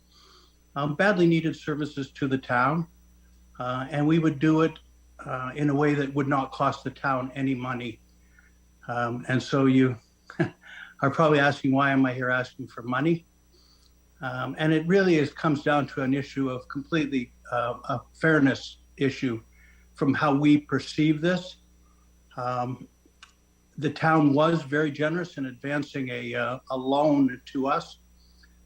J: badly needed services to the town, and we would do it in a way that would not cost the town any money. And so you are probably asking, why am I here asking for money? And it really comes down to an issue of completely a fairness issue from how we perceive this. The town was very generous in advancing a loan to us,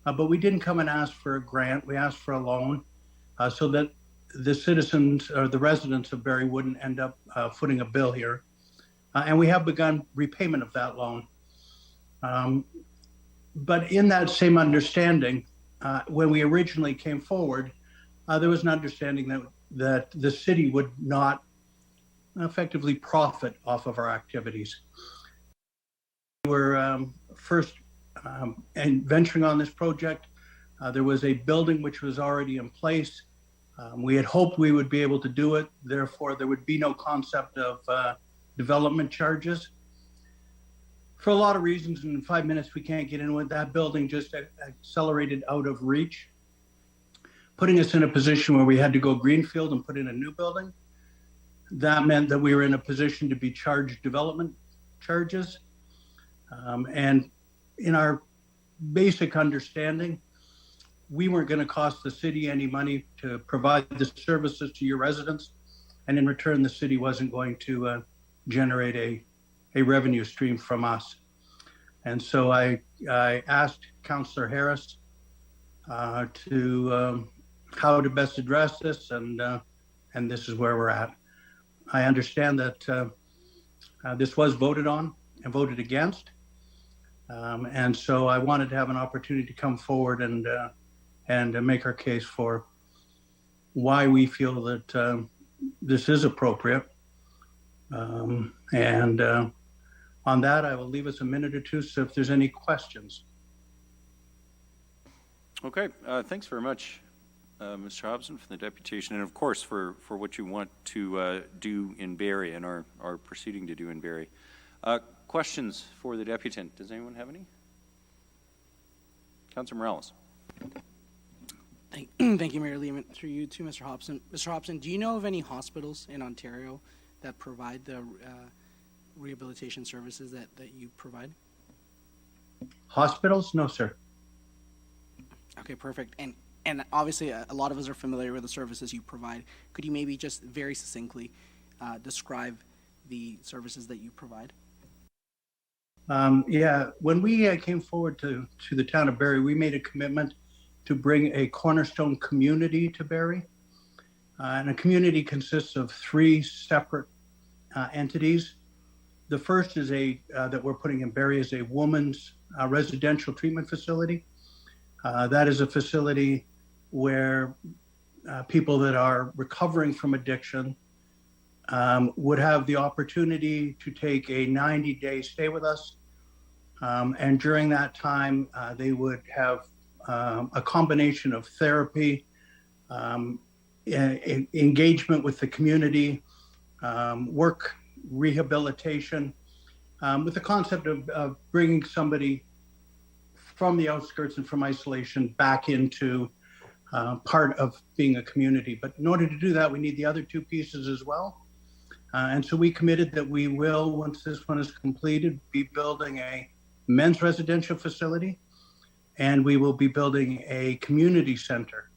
J: but we didn't come and ask for a grant. We asked for a loan so that the citizens or the residents of Barrie wouldn't end up footing a bill here. And we have begun repayment of that loan. But in that same understanding, when we originally came forward, there was an understanding that the city would not effectively profit off of our activities. We were first venturing on this project. There was a building which was already in place. We had hoped we would be able to do it. Therefore, there would be no concept of development charges. For a lot of reasons, in 5 minutes, we can't get in with that building, just accelerated out of reach, putting us in a position where we had to go greenfield and put in a new building. That meant that we were in a position to be charged development charges. And in our basic understanding, we weren't going to cost the city any money to provide the services to your residents. And in return, the city wasn't going to generate a revenue stream from us. And so I asked Councillor Harris to how to best address this, and this is where we're at. I understand that this was voted on and voted against, and so I wanted to have an opportunity to come forward and make our case for why we feel that this is appropriate. On that, I will leave us a minute or two, so if there's any questions.
A: Okay, thanks very much, Mr. Hobson, for the deputation, and of course for what you want to do in Barrie and are proceeding to do in Barrie. Questions for the deputant? Does anyone have any? Councillor Morales.
H: Thank you, Mayor Lehman. Through you too, Mr. Hobson. Mr. Hobson, do you know of any hospitals in Ontario that provide the rehabilitation services that you provide?
J: Hospitals? No, sir.
H: Okay, perfect. And obviously, a lot of us are familiar with the services you provide. Could you maybe just very succinctly describe the services that you provide?
J: Yeah, when we came forward to the town of Barrie, we made a commitment to bring a cornerstone community to Barrie. And a community consists of 3 separate entities. The first is that we're putting in Barrie is a woman's residential treatment facility. That is a facility where people that are recovering from addiction would have the opportunity to take a 90-day stay with us. And during that time, they would have a combination of therapy, engagement with the community, work rehabilitation, with the concept of bringing somebody from the outskirts and from isolation back into part of being a community. But in order to do that, we need the other two pieces as well. And so we committed that we will, once this one is completed, be building a men's residential facility, and we will be building a community center.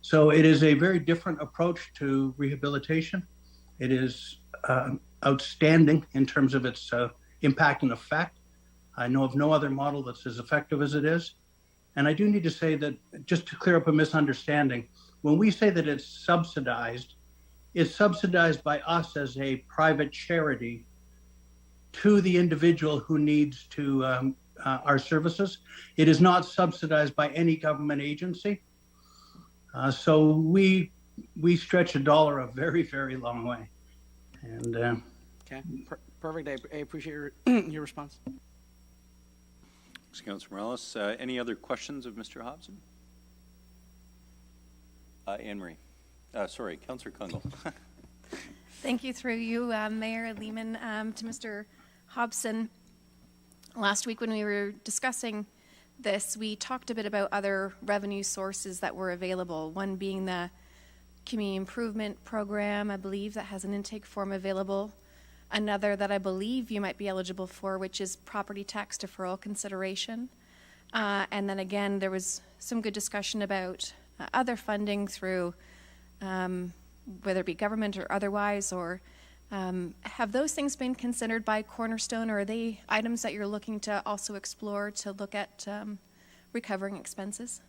J: So it is a very different approach to rehabilitation. It is outstanding in terms of its impact and effect. I know of no other model that's as effective as it is. And I do need to say that, just to clear up a misunderstanding, when we say that it's subsidized by us as a private charity to the individual who needs to our services. It is not subsidized by any government agency. So we stretch a dollar a very, very long way. And
H: Okay, perfect. I appreciate your response.
A: Thanks, Councilor Morales. Any other questions of Mr. Hobson? Anne Marie. Sorry, Councilor Kungl.
F: Thank you, through you, Mayor Lehman, to Mr. Hobson. Last week when we were discussing this, we talked a bit about other revenue sources that were available, one being the Community Improvement Program, I believe, that has an intake form available. Another that I believe you might be eligible for, which is property tax deferral consideration. And then again, there was some good discussion about other funding through whether it be government or otherwise, or have those things been considered by Cornerstone, or are they items that you're looking to also explore to look at recovering expenses?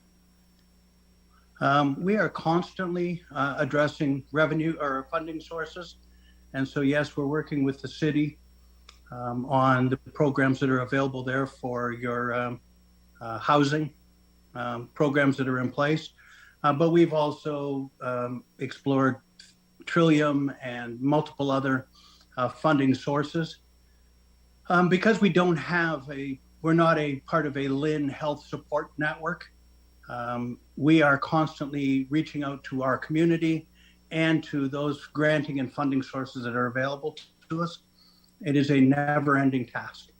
J: We are constantly addressing revenue or funding sources. And so, yes, we're working with the city on the programs that are available there for your housing programs that are in place. But we've also explored Trillium and multiple other funding sources. Because we don't have we're not a part of a LHIN health support network, we are constantly reaching out to our community and to those granting and funding sources that are available to us. It is a never-ending task.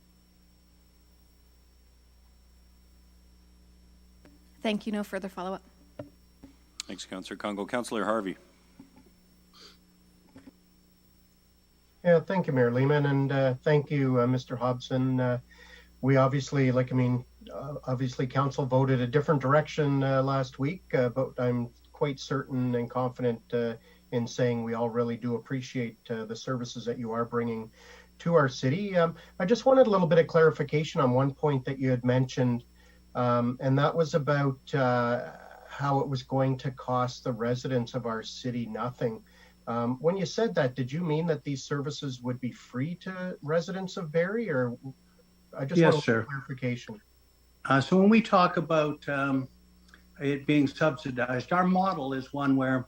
F: Thank you. No further follow-up.
A: Thanks, Councillor Kungl. Councillor Harvey.
K: Yeah, thank you, Mayor Lehman, and thank you, Mr. Hobson. We obviously, obviously council voted a different direction last week, but I'm quite certain and confident in saying we all really do appreciate the services that you are bringing to our city. I just wanted a little bit of clarification on one point that you had mentioned, and that was about how it was going to cost the residents of our city nothing. When you said that, did you mean that these services would be free to residents of Barrie, or I just want clarification.
J: So when we talk about it being subsidized, our model is one where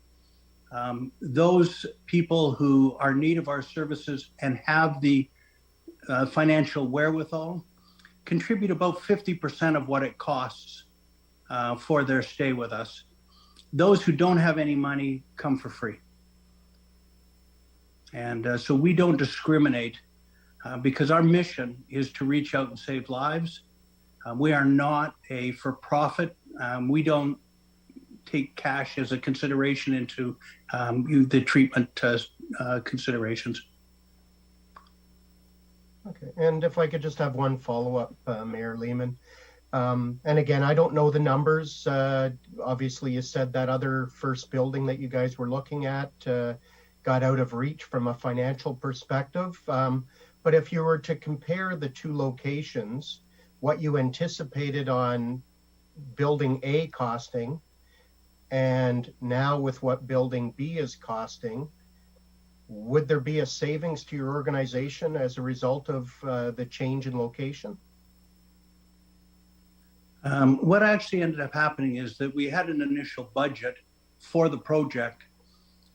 J: those people who are in need of our services and have the financial wherewithal contribute about 50% of what it costs for their stay with us. Those who don't have any money come for free. And so we don't discriminate because our mission is to reach out and save lives. We are not a for-profit. We don't take cash as a consideration into the treatment considerations.
K: Okay, and if I could just have one follow-up, Mayor Lehman. And again, I don't know the numbers. Obviously, you said that other first building that you guys were looking at got out of reach from a financial perspective. But if you were to compare the two locations, what you anticipated on building A costing, and now with what building B is costing, would there be a savings to your organization as a result of the change in location?
J: What actually ended up happening is that we had an initial budget for the project,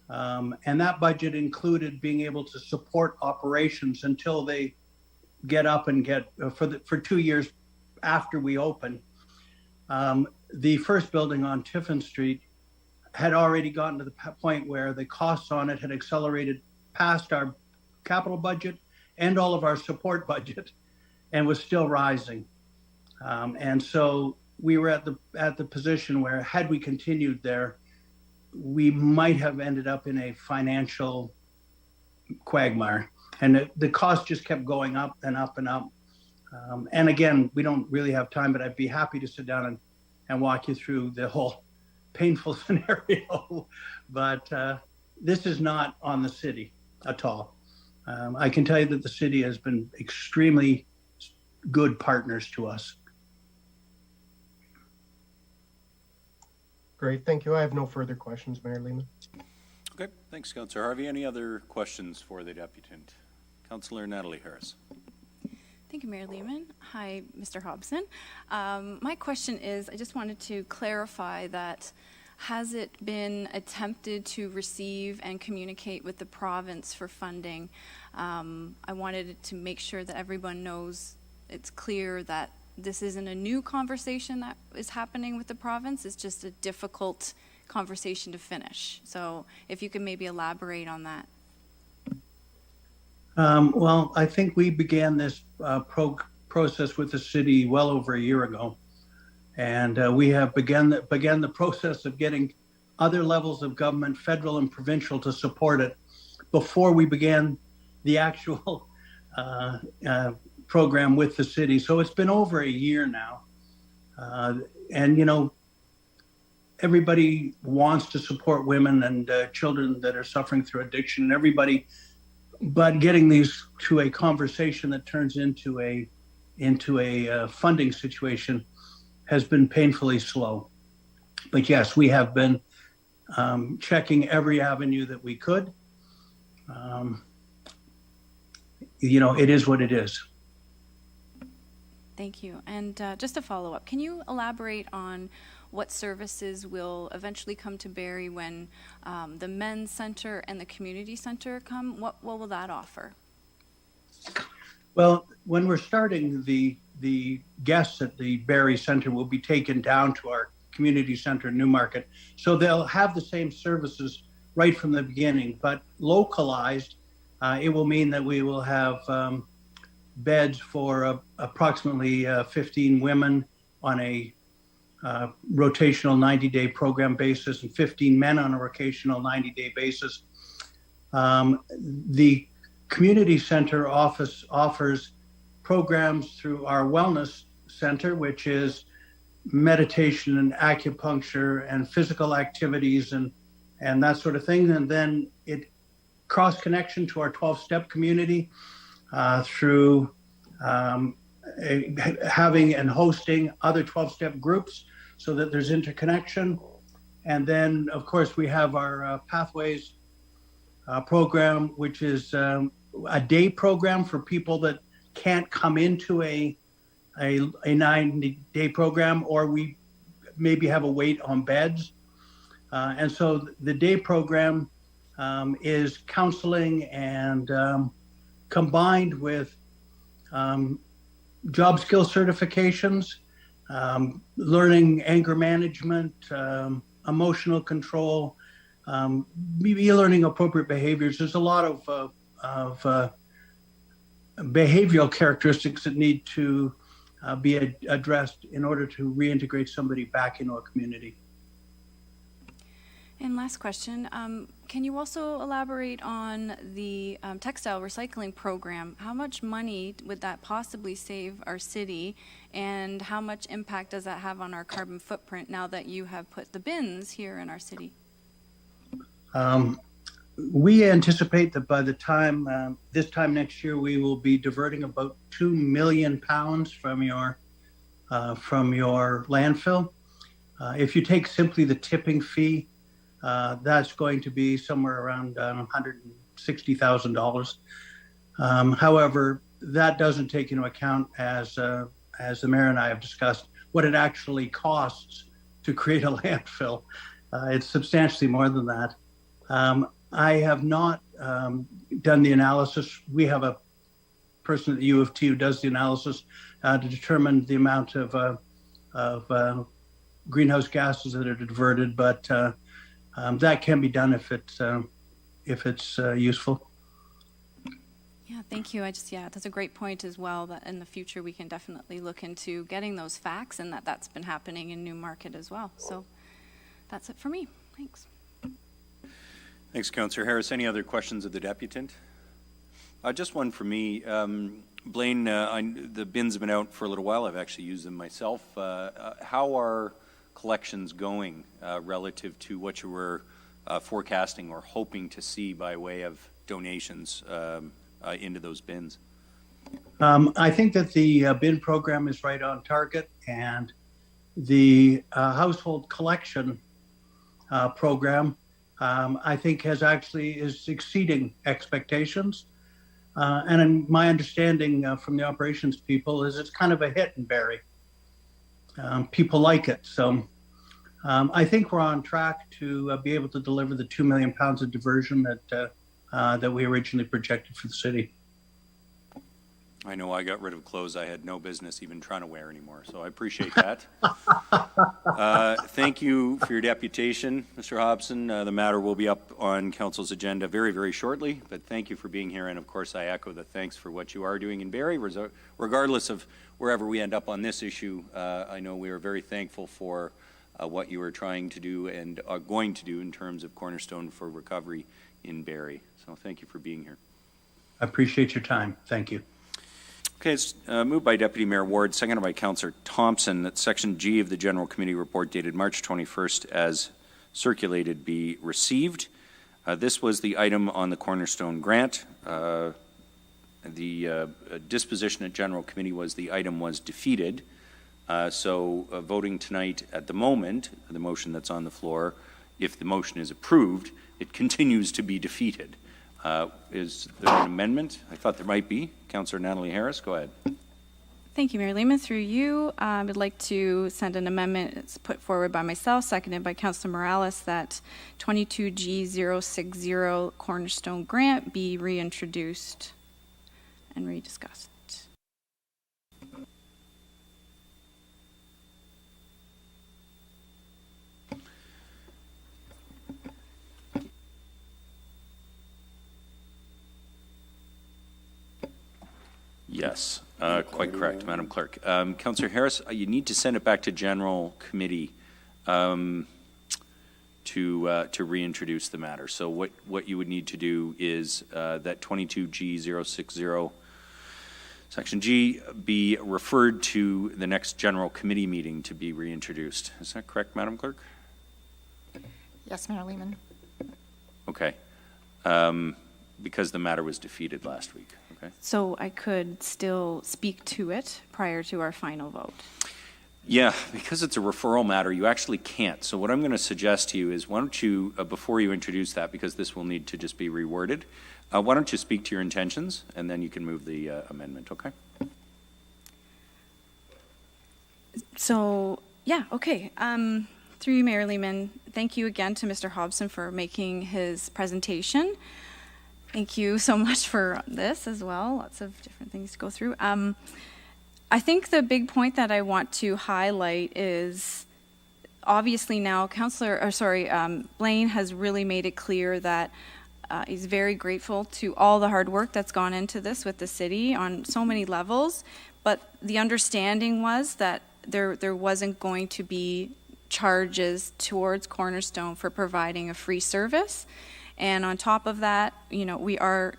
J: and that budget included being able to support operations until they get up and get for 2 years after we open. The first building on Tiffin Street had already gotten to the point where the costs on it had accelerated past our capital budget and all of our support budget, and was still rising. And so we were at the position where, had we continued there, we might have ended up in a financial quagmire. And the cost just kept going up and up and up. And again, we don't really have time, but I'd be happy to sit down and walk you through the whole painful scenario. But this is not on the city at all. I can tell you that the city has been extremely good partners to us.
K: Great, thank you. I have no further questions, Mayor Lehman.
A: Okay, thanks, Councillor Harvey. Any other questions for the deputant? Councillor Natalie Harris.
L: Thank you, Mayor Lehman. Hi, Mr. Hobson. My question is, I just wanted to clarify that has it been attempted to receive and communicate with the province for funding? I wanted to make sure that everyone knows it's clear that this isn't a new conversation that is happening with the province. It's just a difficult conversation to finish. So if you could maybe elaborate on that.
J: Well, I think we began this process with the city well over a year ago. And we have began the process of getting other levels of government, federal and provincial, to support it before we began the actual program with the city. So it's been over a year now. And, you know, everybody wants to support women and children that are suffering through addiction, and everybody, but getting these to a conversation that turns into a funding situation has been painfully slow. But yes, we have been checking every avenue that we could. You know, it is what it is.
L: Thank you. And just a follow-up, can you elaborate on what services will eventually come to Barrie when the men's center and the community center come? What will that offer?
J: Well, when we're starting, the guests at the Barrie Center will be taken down to our community center in Newmarket. So they'll have the same services right from the beginning, but localized, it will mean that we will have beds for approximately 15 women on a rotational 90-day program basis and 15 men on a rotational 90-day basis. The community center office offers programs through our wellness center, which is meditation and acupuncture and physical activities and that sort of thing. And then it cross connection to our 12-step community through having and hosting other 12-step groups so that there's interconnection. And then, of course, we have our Pathways program, which is a day program for people that can't come into a 90-day program, or we maybe have a wait on beds. And so the day program is counseling and combined with job skill certifications, learning anger management, emotional control, maybe learning appropriate behaviors. There's a lot of behavioral characteristics that need to be addressed in order to reintegrate somebody back into a community.
L: And last question, can you also elaborate on the textile recycling program? How much money would that possibly save our city, and how much impact does that have on our carbon footprint now that you have put the bins here in our city?
J: We anticipate that by the time, this time next year, we will be diverting about 2 million pounds from your landfill. If you take simply the tipping fee, that's going to be somewhere around $60,000. However, that doesn't take into account, as the mayor and I have discussed, what it actually costs to create a landfill. It's substantially more than that. I have not done the analysis. We have a person at the U of T who does the analysis to determine the amount of greenhouse gases that are diverted, but that can be done if it's useful.
L: Yeah, thank you. That's a great point as well, that in the future we can definitely look into getting those facts, and that's been happening in Newmarket as well. So that's it for me. Thanks.
A: Thanks, Councillor Harris. Any other questions of the deputant? Just one for me. Blaine, the bins have been out for a little while. I've actually used them myself. How are collections going relative to what you were forecasting or hoping to see by way of donations into those bins?
J: I think that the bin program is right on target, and the household collection program, I think, is exceeding expectations. And my understanding from the operations people is it's kind of a hit in Barrie. People like it. So I think we're on track to be able to deliver the 2 million pounds of diversion that we originally projected for the city.
A: I know I got rid of clothes I had no business even trying to wear anymore, so I appreciate that. Thank you for your deputation, Mr. Hobson. The matter will be up on Council's agenda very, very shortly, but thank you for being here, and of course I echo the thanks for what you are doing in Barrie. Regardless of wherever we end up on this issue, I know we are very thankful for what you are trying to do and are going to do in terms of Cornerstone for Recovery in Barrie. So thank you for being here.
J: I appreciate your time. Thank you.
A: Okay, it's moved by Deputy Mayor Ward, seconded by Councillor Thompson, that Section G of the General Committee Report dated March 21st as circulated be received. This was the item on the Cornerstone grant. The disposition at General Committee was the item was defeated. So voting tonight at the moment, the motion that's on the floor, if the motion is approved, it continues to be defeated. Is there an amendment? I thought there might be. Councillor Natalie Harris, go ahead.
L: Thank you, Mayor Lehman. Through you, I would like to send an amendment. It's put forward by myself, seconded by Councillor Morales, that 22G060 Cornerstone grant be reintroduced and rediscussed.
A: Yes, quite correct, Madam Clerk. Councillor Harris, you need to send it back to General Committee to reintroduce the matter. So what you would need to do is that 22G060 Section G be referred to the next General Committee meeting to be reintroduced. Is that correct, Madam Clerk?
M: Yes, Mayor Lehman.
A: Okay. Because the matter was defeated last week. Okay.
L: So I could still speak to it prior to our final vote.
A: Yeah, because it's a referral matter, you actually can't. So what I'm going to suggest to you is, why don't you, before you introduce that, because this will need to just be reworded, why don't you speak to your intentions, and then you can move the amendment, okay?
L: So, yeah, okay. Through you, Mayor Lehman, thank you again to Mr. Hobson for making his presentation. Thank you so much for this as well. Lots of different things to go through. I think the big point that I want to highlight is, obviously now Blaine has really made it clear that he's very grateful to all the hard work that's gone into this with the city on so many levels. But the understanding was that there wasn't going to be charges towards Cornerstone for providing a free service. And on top of that, we are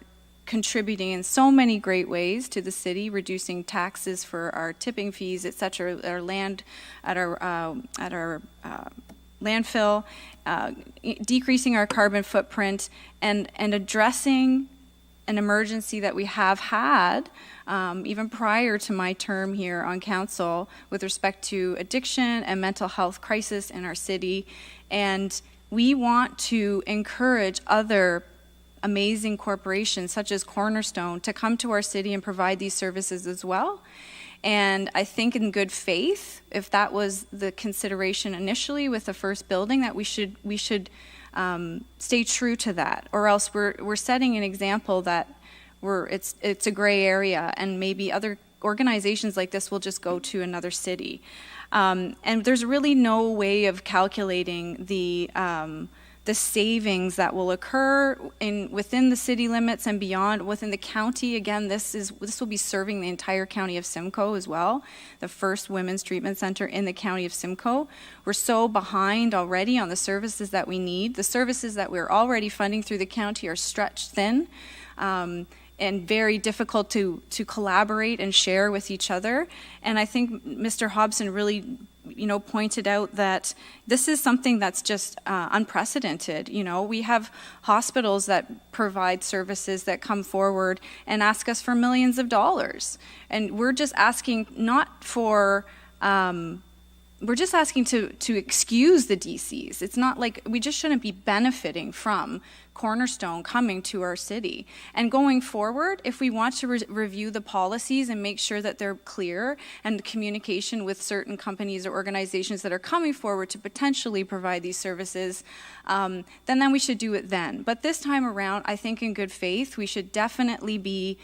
L: contributing in so many great ways to the city, reducing taxes for our tipping fees, etc., our land at our landfill, decreasing our carbon footprint, and addressing an emergency that we have had even prior to my term here on council with respect to addiction and mental health crisis in our city. And we want to encourage other amazing corporations such as Cornerstone to come to our city and provide these services as well. And I think in good faith, if that was the consideration initially with the first building, that we should stay true to that, or else we're setting an example that it's a gray area, and maybe other organizations like this will just go to another city. And there's really no way of calculating the savings that will occur within the city limits and beyond within the county. Again, this will be serving the entire county of Simcoe as well, the first women's treatment center in the county of Simcoe. We're so behind already on the services that we need. The services that we're already funding through the county are stretched thin. And very difficult to collaborate and share with each other. And I think Mr. Hobson really, pointed out that this is something that's just unprecedented. We have hospitals that provide services that come forward and ask us for millions of dollars. And we're just asking not for, we're just asking to excuse the DCs. It's not like we just shouldn't be benefiting from Cornerstone coming to our city. And going forward, if we want to review the policies and make sure that they're clear and communication with certain companies or organizations that are coming forward to potentially provide these services, then we should do it then. But this time around, I think in good faith, we should definitely be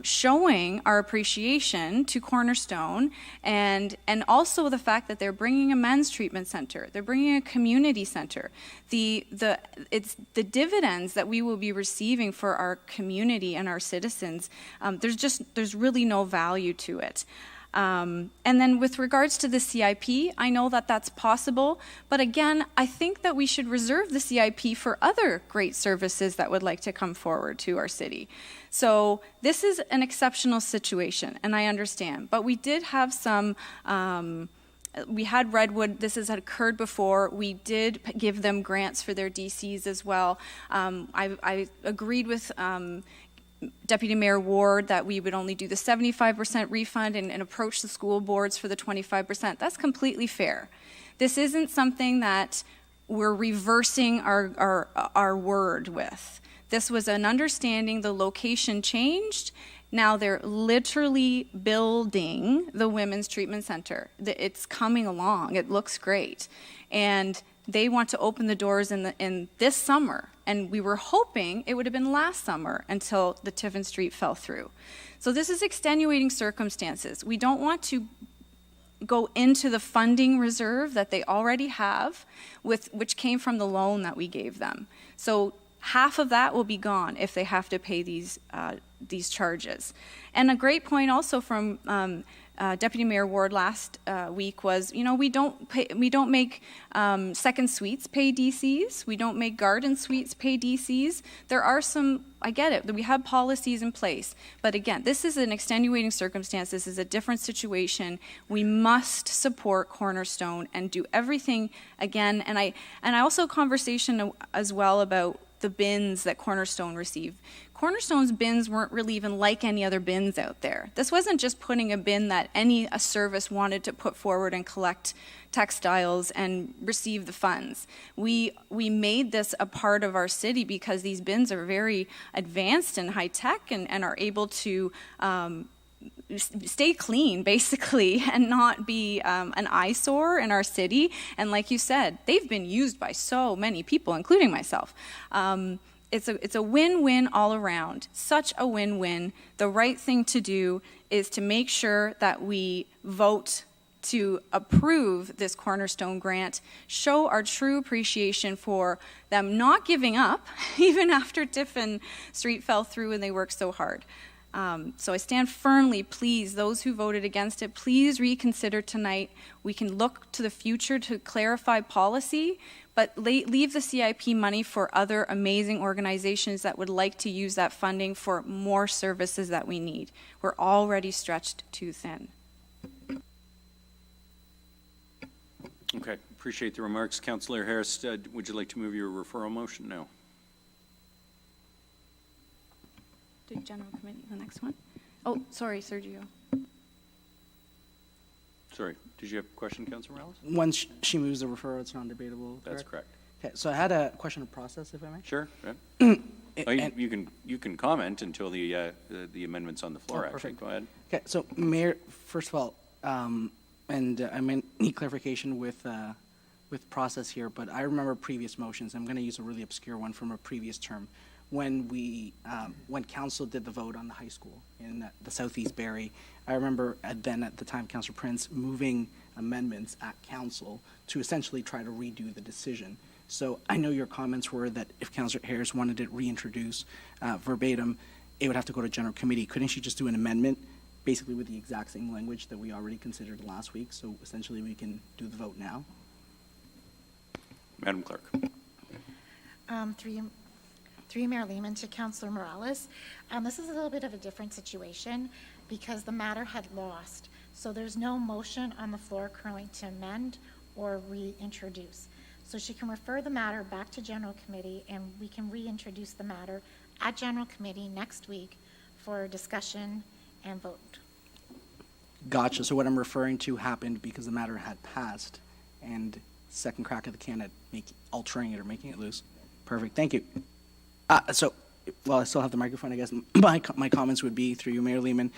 L: showing our appreciation to Cornerstone, and also the fact that they're bringing a men's treatment center, they're bringing a community center. It's the dividends that we will be receiving for our community and our citizens. There's really no value to it. And then with regards to the CIP, I know that that's possible, but again, I think that we should reserve the CIP for other great services that would like to come forward to our city. So this is an exceptional situation, and I understand, but we did have some, we had Redwood, this has occurred before. We did give them grants for their DCs as well. I agreed with Deputy Mayor Ward that we would only do the 75% refund and approach the school boards for the 25%. That's completely fair. This isn't something that we're reversing our word with. This was an understanding. The location changed. Now they're literally building the women's treatment center. It's coming along. It looks great. And they want to open the doors in this summer. And we were hoping it would have been last summer until the Tiffin Street fell through. So this is extenuating circumstances. We don't want to go into the funding reserve that they already have, which came from the loan that we gave them. So half of that will be gone if they have to pay these charges. And a great point also from Deputy Mayor Ward last week was, we don't make second suites pay DCs. We don't make garden suites pay DCs. There are some, I get it, we have policies in place. But again, this is an extenuating circumstance. This is a different situation. We must support Cornerstone and do everything again. And I also conversation as well about the bins that Cornerstone received. Cornerstone's bins weren't really even like any other bins out there. This wasn't just putting a bin that a service wanted to put forward and collect textiles and receive the funds. We made this a part of our city because these bins are very advanced and high tech and are able to stay clean, basically, and not be an eyesore in our city. And like you said, they've been used by so many people, including myself. It's a win-win all around, such a win-win. The right thing to do is to make sure that we vote to approve this Cornerstone grant, show our true appreciation for them not giving up, even after Tiffin Street fell through and they worked so hard. So I stand firmly, please, those who voted against it, please reconsider tonight. We can look to the future to clarify policy, but leave the CIP money for other amazing organizations that would like to use that funding for more services that we need. We're already stretched too thin.
A: Okay, appreciate the remarks. Councillor Harris, would you like to move your referral motion now?
L: Do General Committee, the next one? Oh, sorry, Sergio.
A: Sorry, did you have a question, Councillor Morales?
H: Once she moves the referral, it's non-debatable.
A: That's correct.
H: Okay, so I had a question of process, if I may.
A: Sure. Yeah. You can comment until the amendment's on the floor, actually.
H: Perfect.
A: Go ahead.
H: Okay, so Mayor, first of all, I might need clarification with process here, but I remember previous motions. I'm going to use a really obscure one from a previous term. When council did the vote on the high school in the Southeast Barrie, I remember at the time, Councillor Prince moving amendments at council to essentially try to redo the decision. So I know your comments were that if Councillor Harris wanted it reintroduced verbatim, it would have to go to general committee. Couldn't she just do an amendment basically with the exact same language that we already considered last week? So essentially we can do the vote now.
A: Madam Clerk.
M: Through Mayor Lehman to Councillor Morales. This is a little bit of a different situation because the matter had lost. So there's no motion on the floor currently to amend or reintroduce. So she can refer the matter back to General Committee and we can reintroduce the matter at General Committee next week for discussion and vote.
H: Gotcha. So what I'm referring to happened because the matter had passed and second crack at the can at altering it or making it loose. Perfect. Thank you. So, while I still have the microphone, I guess my comments would be through you, Mayor Lehman.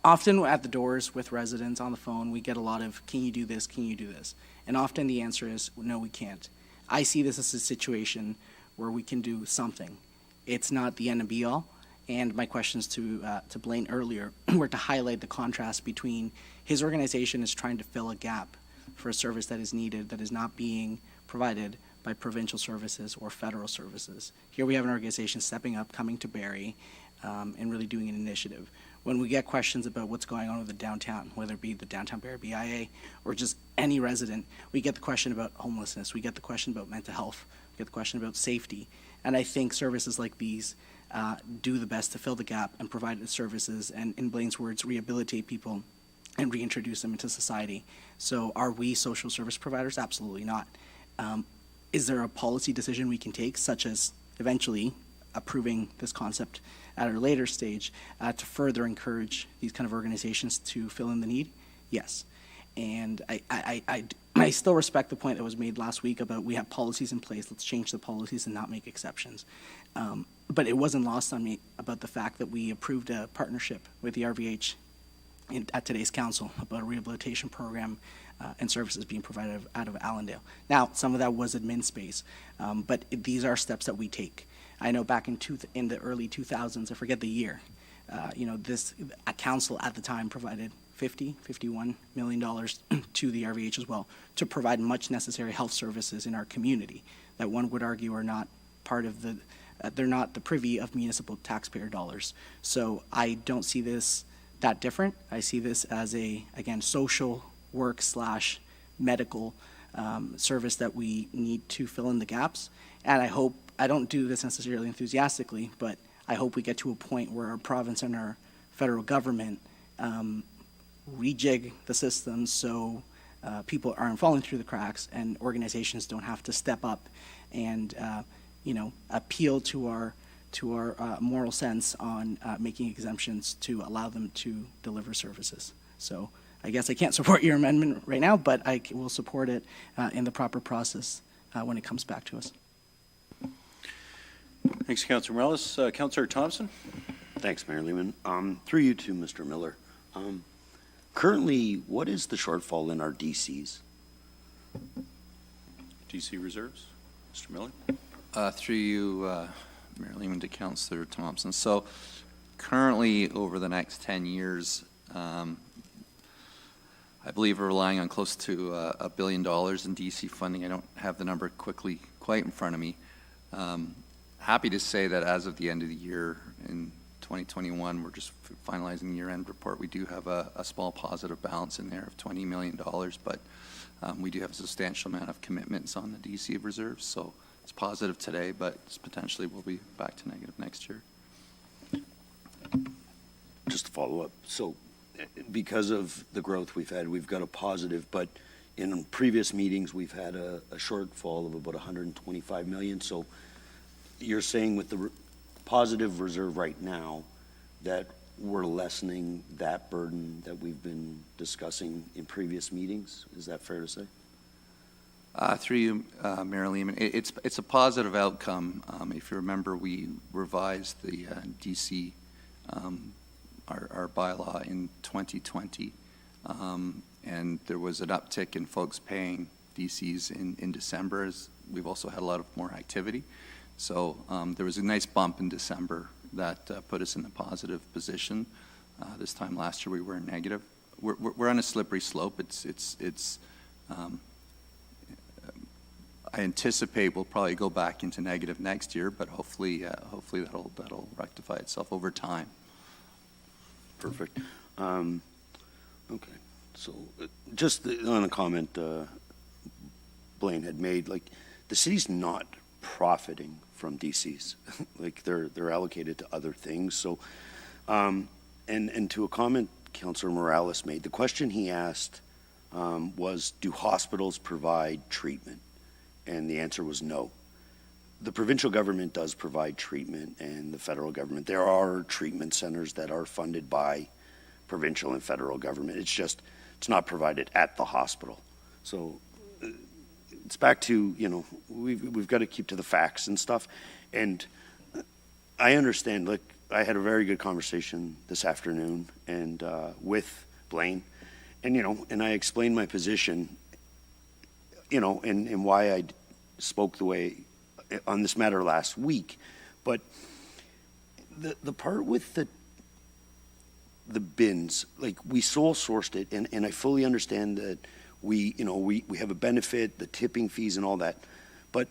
H: Often at the doors with residents on the phone, we get a lot of, can you do this, can you do this? And often the answer is, no, we can't. I see this as a situation where we can do something. It's not the end and be all. And my questions to Blaine earlier were to highlight the contrast between his organization is trying to fill a gap for a service that is needed, that is not being provided by provincial services or federal services. Here we have an organization stepping up, coming to Barrie, and really doing an initiative. When we get questions about what's going on with the downtown, whether it be the downtown Barrie BIA or just any resident, we get the question about homelessness, we get the question about mental health, we get the question about safety. And I think services like these do the best to fill the gap and provide the services and, in Blaine's words, rehabilitate people and reintroduce them into society. So are we social service providers? Absolutely not. Is there a policy decision we can take, such as eventually approving this concept at a later stage to further encourage these kind of organizations to fill in the need? Yes. And I still respect the point that was made last week about we have policies in place, let's change the policies and not make exceptions. But it wasn't lost on me about the fact that we approved a partnership with the RVH at today's council about a rehabilitation program and services being provided out of Allendale. Now, some of that was admin space, but these are steps that we take. I know back in the early 2000s, I forget the year, a council at the time provided $51 million to the RVH as well to provide much necessary health services in our community that one would argue are not part of they're not the privy of municipal taxpayer dollars. So I don't see this that different. I see this as again, social work / medical service that we need to fill in the gaps. And I don't do this necessarily enthusiastically, but I hope we get to a point where our province and our federal government rejig the system so people aren't falling through the cracks and organizations don't have to step up and appeal to our moral sense on making exemptions to allow them to deliver services. So I guess I can't support your amendment right now, but I will support it in the proper process when it comes back to us.
A: Thanks, Councillor Morales. Councillor Thompson.
N: Thanks, Mayor Lehman. Through you to Mr. Miller. Currently, what is the shortfall in our DCs?
A: DC reserves. Mr. Miller.
O: Through you, Mayor Lehman, to Councillor Thompson. So currently, over the next 10 years, I believe we're relying on close to $1 billion in DC funding. I don't have the number quite in front of me. Happy to say that as of the end of the year in 2021, we're just finalizing the year-end report. We do have a small positive balance in there of $20 million, but we do have a substantial amount of commitments on the DC reserves. So it's positive today, but potentially we'll be back to negative next year.
N: Just to follow up. So because of the growth we've had, we've got a positive, but in previous meetings, we've had a shortfall of about 125 million. So you're saying with the positive reserve right now that we're lessening that burden that we've been discussing in previous meetings? Is that fair to say?
O: Through you, Mayor Lehman, it's a positive outcome. If you remember, we revised the DC, our bylaw in 2020, and there was an uptick in folks paying DCs in December. As we've also had a lot of more activity. So there was a nice bump in December that put us in a positive position. This time last year we were negative. We're on a slippery slope. I anticipate we'll probably go back into negative next year, but hopefully that'll rectify itself over time.
N: Perfect. Okay. So just on a comment Blaine had made, like the city's not profiting from DCs. Like they're allocated to other things. So and to a comment Councillor Morales made, the question he asked was, do hospitals provide treatment? And the answer was no. The provincial government does provide treatment, and the federal government. There are treatment centers that are funded by provincial and federal government. It's not provided at the hospital. So it's back to, we've got to keep to the facts and stuff. And I understand, look, I had a very good conversation this afternoon and with Blaine, and and I explained my position, and why I spoke the way on this matter last week. But the part with the bins, like we sole sourced it, and I fully understand that we have a benefit, the tipping fees and all that. But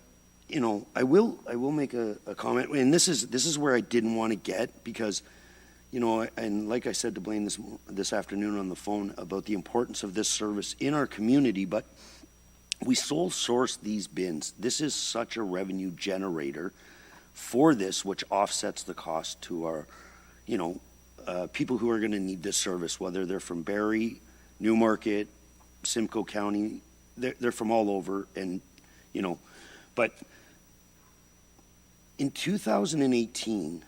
N: I will make a comment, and this is where I didn't want to get, because and like I said to Blaine this afternoon on the phone about the importance of this service in our community, but we sole source these bins. This is such a revenue generator for this, which offsets the cost to our people who are going to need this service, whether they're from Barrie, Newmarket, Simcoe County, they're from all over, and but in 2018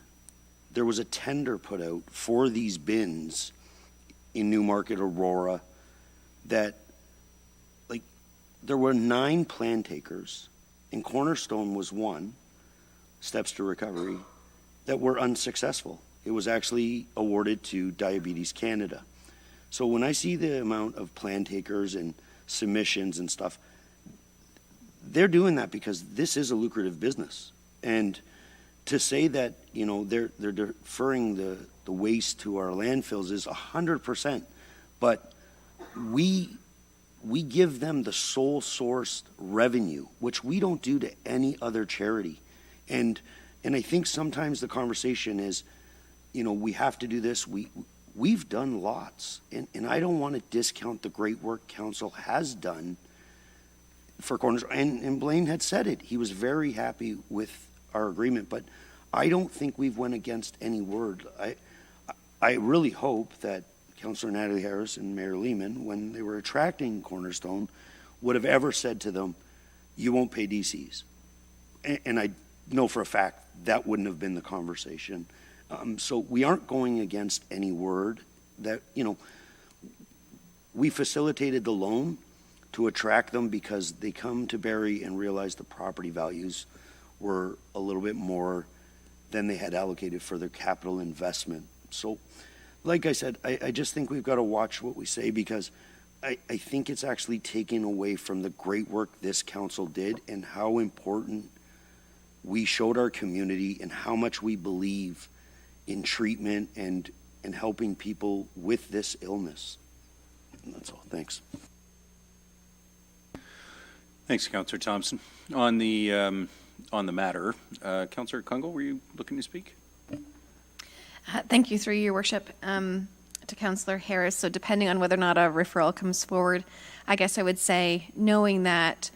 N: there was a tender put out for these bins in Newmarket, Aurora, that there were 9 plan takers, and Cornerstone was one, Steps to Recovery, that were unsuccessful. It was actually awarded to Diabetes Canada. So when I see the amount of plan takers and submissions and stuff, they're doing that because this is a lucrative business. And to say that, they're deferring the waste to our landfills is 100%. But we give them the sole sourced revenue, which we don't do to any other charity. And I think sometimes the conversation is, we have to do this. We've done lots, and I don't want to discount the great work council has done for Corners. And Blaine had said it. He was very happy with our agreement, but I don't think we've went against any word. I really hope that Councillor Natalie Harris and Mayor Lehman, when they were attracting Cornerstone, would have ever said to them, you won't pay DCs. And I know for a fact that wouldn't have been the conversation. So we aren't going against any word. That, we facilitated the loan to attract them because they come to Barrie and realize the property values were a little bit more than they had allocated for their capital investment. So like I said, I just think we've got to watch what we say, because I think it's actually taken away from the great work this council did and how important we showed our community and how much we believe in treatment and helping people with this illness. And that's all. Thanks.
A: Thanks, Councillor Thompson. On the matter, Councillor Kungle, were you looking to speak?
F: Thank you, through your worship, to Councillor Harris. So depending on whether or not a referral comes forward, I guess I would say, knowing that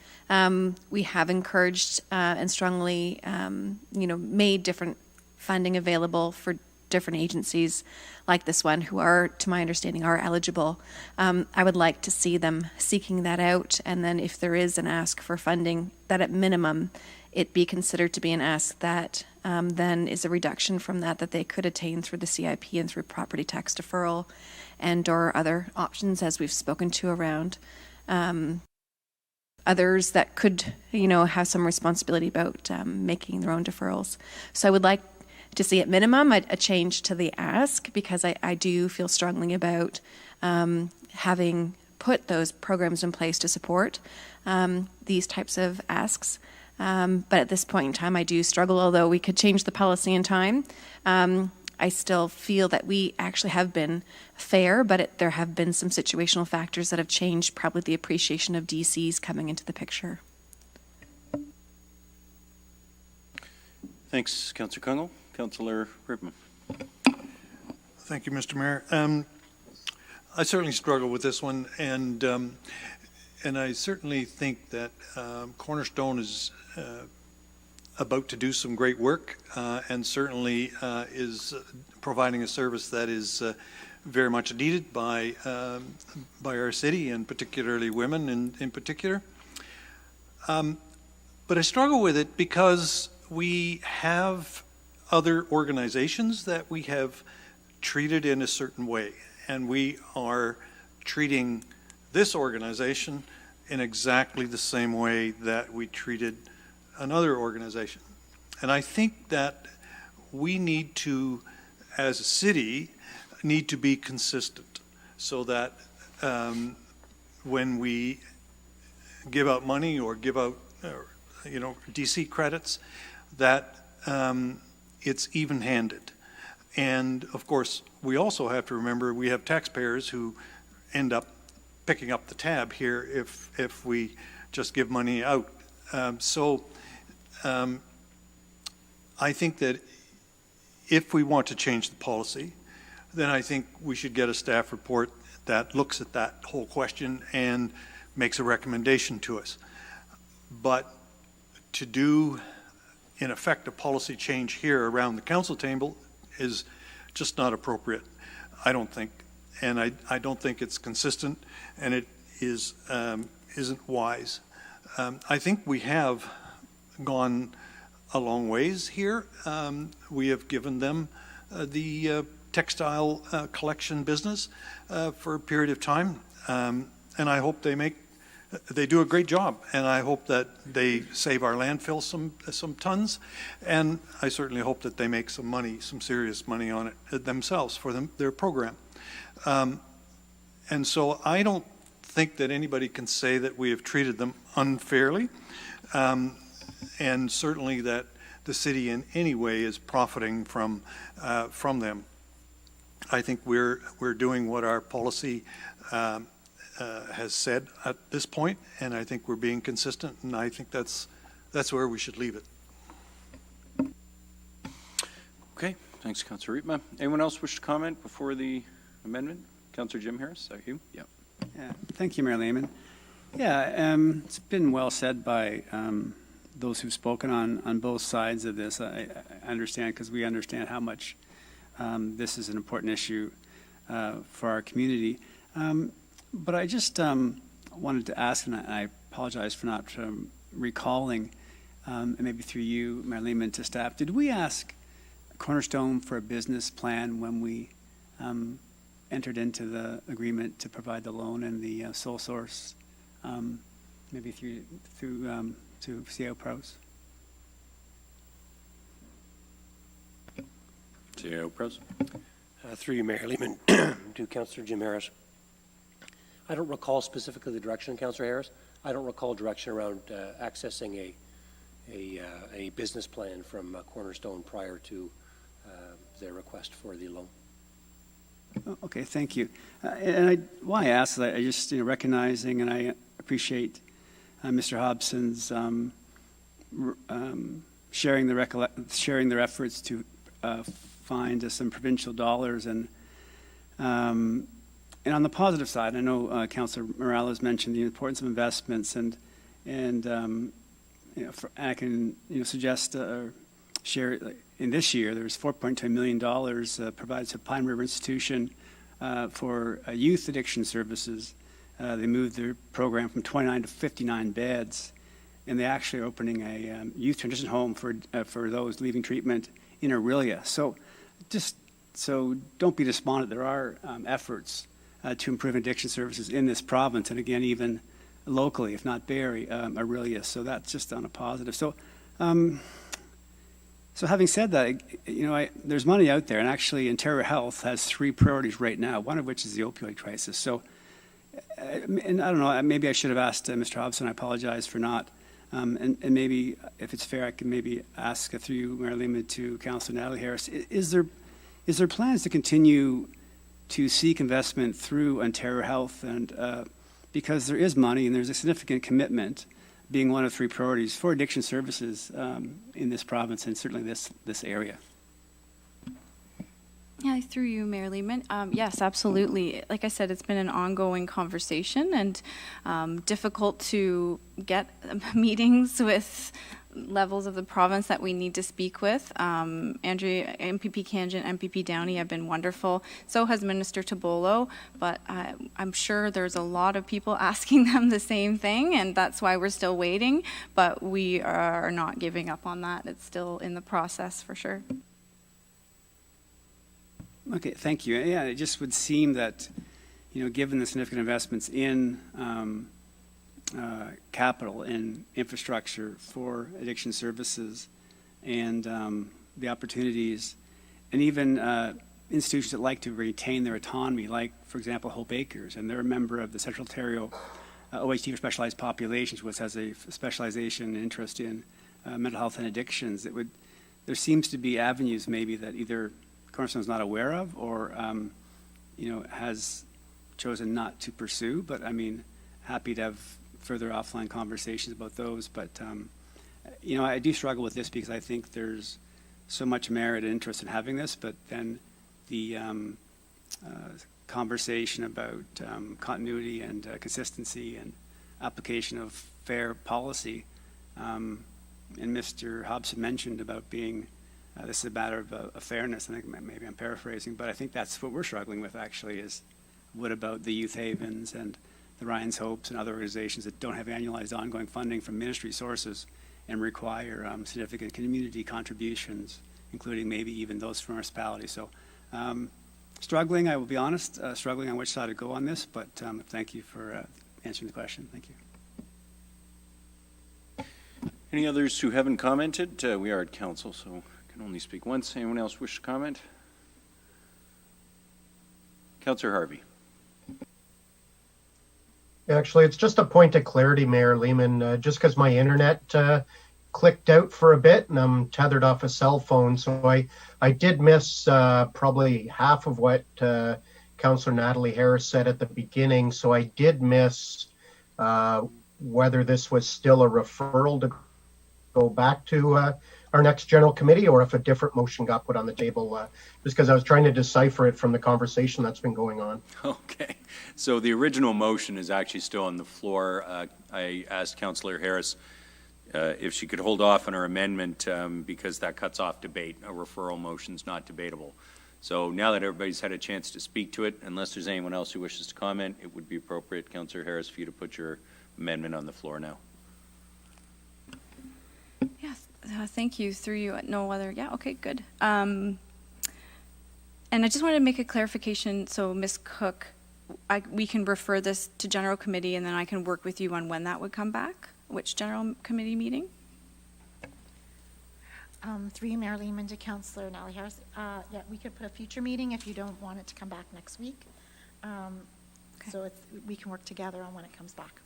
F: we have encouraged and strongly, made different funding available for different agencies like this one, who are, to my understanding, are eligible. I would like to see them seeking that out, and then if there is an ask for funding, that at minimum it be considered to be an ask that then is a reduction from that they could attain through the CIP and through property tax deferral and or other options, as we've spoken to around. others that could, have some responsibility about making their own deferrals. So I would like to see at minimum a change to the ask, because I do feel strongly about having put those programs in place to support these types of asks. But at this point in time, I do struggle, although we could change the policy in time. I still feel that we actually have been fair, but there have been some situational factors that have changed probably the appreciation of DCs coming into the picture.
A: Thanks, Councillor Kungle. Councillor Ripman.
G: Thank you, Mr. Mayor. I certainly struggle with this one, and I certainly think that Cornerstone is about to do some great work, and certainly is providing a service that is very much needed by our city, and particularly women in particular. But I struggle with it because we have other organizations that we have treated in a certain way, and we are treating this organization in exactly the same way that we treated another organization. And I think that we need to, as a city, need to be consistent, so that when we give out money or give out DC credits, that it's even-handed. And of course, we also have to remember we have taxpayers who end up picking up the tab here if we just give money out. I think that if we want to change the policy, then I think we should get a staff report that looks at that whole question and makes a recommendation to us. But to do, in effect, a policy change here around the council table is just not appropriate, I don't think. And I don't think it's consistent, and it isn't wise. I think we have gone a long ways here. We have given them the textile collection business for a period of time, and I hope they do a great job, and I hope that they save our landfill some tons, and I certainly hope that they make some money, some serious money on it themselves for their program. And so I don't think that anybody can say that we have treated them unfairly, and certainly that the city in any way is profiting from them. I think we're doing what our policy has said at this point, and I think we're being consistent, and I think that's where we should leave it.
A: Okay, thanks, Councillor Riepma. Anyone else wish to comment before the amendment? Councillor Jim Harris, is that you? Yeah.
I: Yeah, thank you, Mayor Lehman. Yeah, it's been well said by those who've spoken on both sides of this. I understand, because we understand how much this is an important issue for our community. But I just wanted to ask, and I apologize for not recalling, and maybe through you, Mayor Lehman, to staff, did we ask Cornerstone for a business plan when we entered into the agreement to provide the loan and the sole source, maybe through to CAO Pros?
A: CAO Pros.
P: Through you, Mayor Lehman, to Councillor Jim Harris. I don't recall specifically the direction, Councillor Harris. I don't recall direction around accessing a business plan from Cornerstone prior to their request for the loan.
I: Okay, thank you. And why I ask is I just recognizing, and I appreciate Mr. Hobson's sharing their efforts to find some provincial dollars, and on the positive side, I know Councillor Morales mentioned the importance of investments, and I can suggest share in this year there's $4.2 million provided to Pine River Institution for youth addiction services. They moved their program from 29 to 59 beds, and they actually are opening a youth transition home for those leaving treatment in Aurelia. So don't be despondent. There are efforts to improve addiction services in this province, and again, even locally, if not Barrie, Aurelius. So that's just on a positive. So having said that, there's money out there, and actually Ontario Health has 3 priorities right now, one of which is the opioid crisis. So, and I don't know, maybe I should have asked Mr. Hobson. I apologize for not. And maybe, if it's fair, I can maybe ask through you, Mayor Lehman, to Councillor Natalie Harris. Is there plans to continue to seek investment through Ontario Health, and because there is money and there's a significant commitment, being one of 3 priorities for addiction services in this province and certainly this area?
L: Yeah, through you, Mayor Lehman. Yes, absolutely. Like I said, it's been an ongoing conversation and difficult to get meetings with levels of the province that we need to speak with. Andrea, MPP Kangin, MPP Downey have been wonderful. So has Minister Tabolo, but I'm sure there's a lot of people asking them the same thing, and that's why we're still waiting, but we are not giving up on that. It's still in the process for sure.
I: Okay, thank you. Yeah, it just would seem that, given the significant investments in capital and infrastructure for addiction services and the opportunities, and even institutions that like to retain their autonomy, like, for example, Hope Acres, and they're a member of the Central Ontario OHT for Specialized Populations, which has a specialization and interest in mental health and addictions. There seems to be avenues maybe that either Cornerstone's not aware of or, has chosen not to pursue, but happy to have further offline conversations about those. But, I do struggle with this because I think there's so much merit and interest in having this, but then the conversation about continuity and consistency and application of fair policy, and Mr. Hobson mentioned about being this is a matter of fairness. I think maybe I'm paraphrasing, but I think that's what we're struggling with actually is what about the Youth Havens and the Ryan's Hopes and other organizations that don't have annualized ongoing funding from ministry sources and require significant community contributions, including maybe even those from municipalities. So struggling, I will be honest, struggling on which side to go on this, but thank you for answering the question. Thank you.
A: Any others who haven't commented? We are at council, so only speak once. Anyone else wish to comment? Councillor Harvey.
K: Actually, it's just a point of clarity, Mayor Lehman, just because my internet clicked out for a bit and I'm tethered off a cell phone. So I did miss probably half of what Councillor Natalie Harris said at the beginning. So I did miss whether this was still a referral to go back to our next general committee, or if a different motion got put on the table, just because I was trying to decipher it from the conversation that's been going on.
A: Okay, so the original motion is actually still on the floor. I asked Councillor Harris if she could hold off on her amendment because that cuts off debate. A referral motion is not debatable. So now that everybody's had a chance to speak to it, unless there's anyone else who wishes to comment, it would be appropriate, Councillor Harris, for you to put your amendment on the floor now.
L: Yes, thank you. Through you, no other. Yeah, okay, good. And I just wanted to make a clarification. So, Ms. Cook, we can refer this to general committee, and then I can work with you on when that would come back. Which general committee meeting?
M: Through you, Mayor Lehman, to Councillor Natalie Harris. Yeah, we could put a future meeting if you don't want it to come back next week. Okay. So we can work together on when it comes back.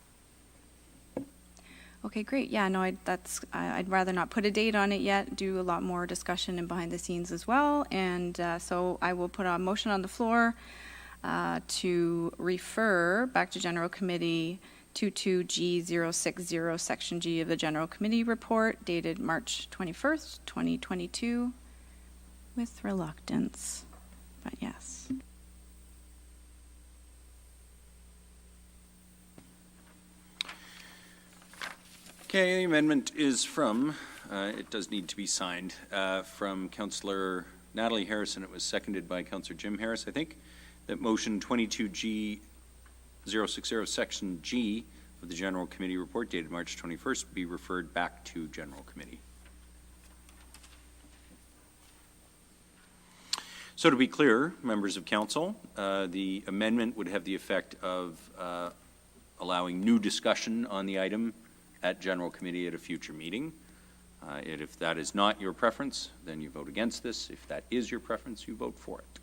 L: Okay, great. Yeah, no, I'd rather not put a date on it yet, do a lot more discussion and behind the scenes as well. And so I will put a motion on the floor to refer back to General Committee 22G060, Section G of the General Committee Report, dated March 21st, 2022, with reluctance, but yes.
A: Okay, the amendment is from, it does need to be signed, from Councillor Natalie Harris, and it was seconded by Councillor Jim Harris, I think, that motion 22G060, Section G of the General Committee Report dated March 21st be referred back to General Committee. So to be clear, members of Council, the amendment would have the effect of allowing new discussion on the item at general committee at a future meeting. If that is not your preference, then you vote against this. If that is your preference, you vote for it.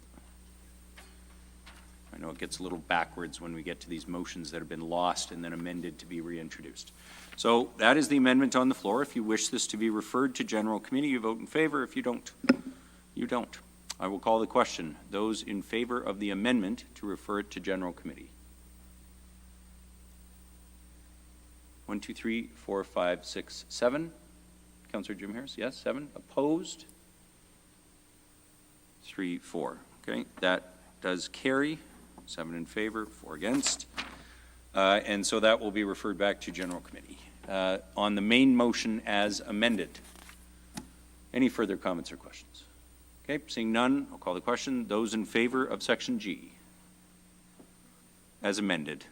A: I know it gets a little backwards when we get to these motions that have been lost and then amended to be reintroduced. So that is the amendment on the floor. If you wish this to be referred to general committee, you vote in favor. If you don't, you don't. I will call the question. Those in favor of the amendment to refer it to general committee? 1, 2, 3, 4, 5, 6, 7. Councillor Jim Harris, yes, 7. Opposed? 3, 4. Okay, that does carry. 7 in favor, 4 against. And so that will be referred back to general committee. On the main motion as amended. Any further comments or questions? Okay, seeing none, I'll call the question. Those in favor of section G as amended?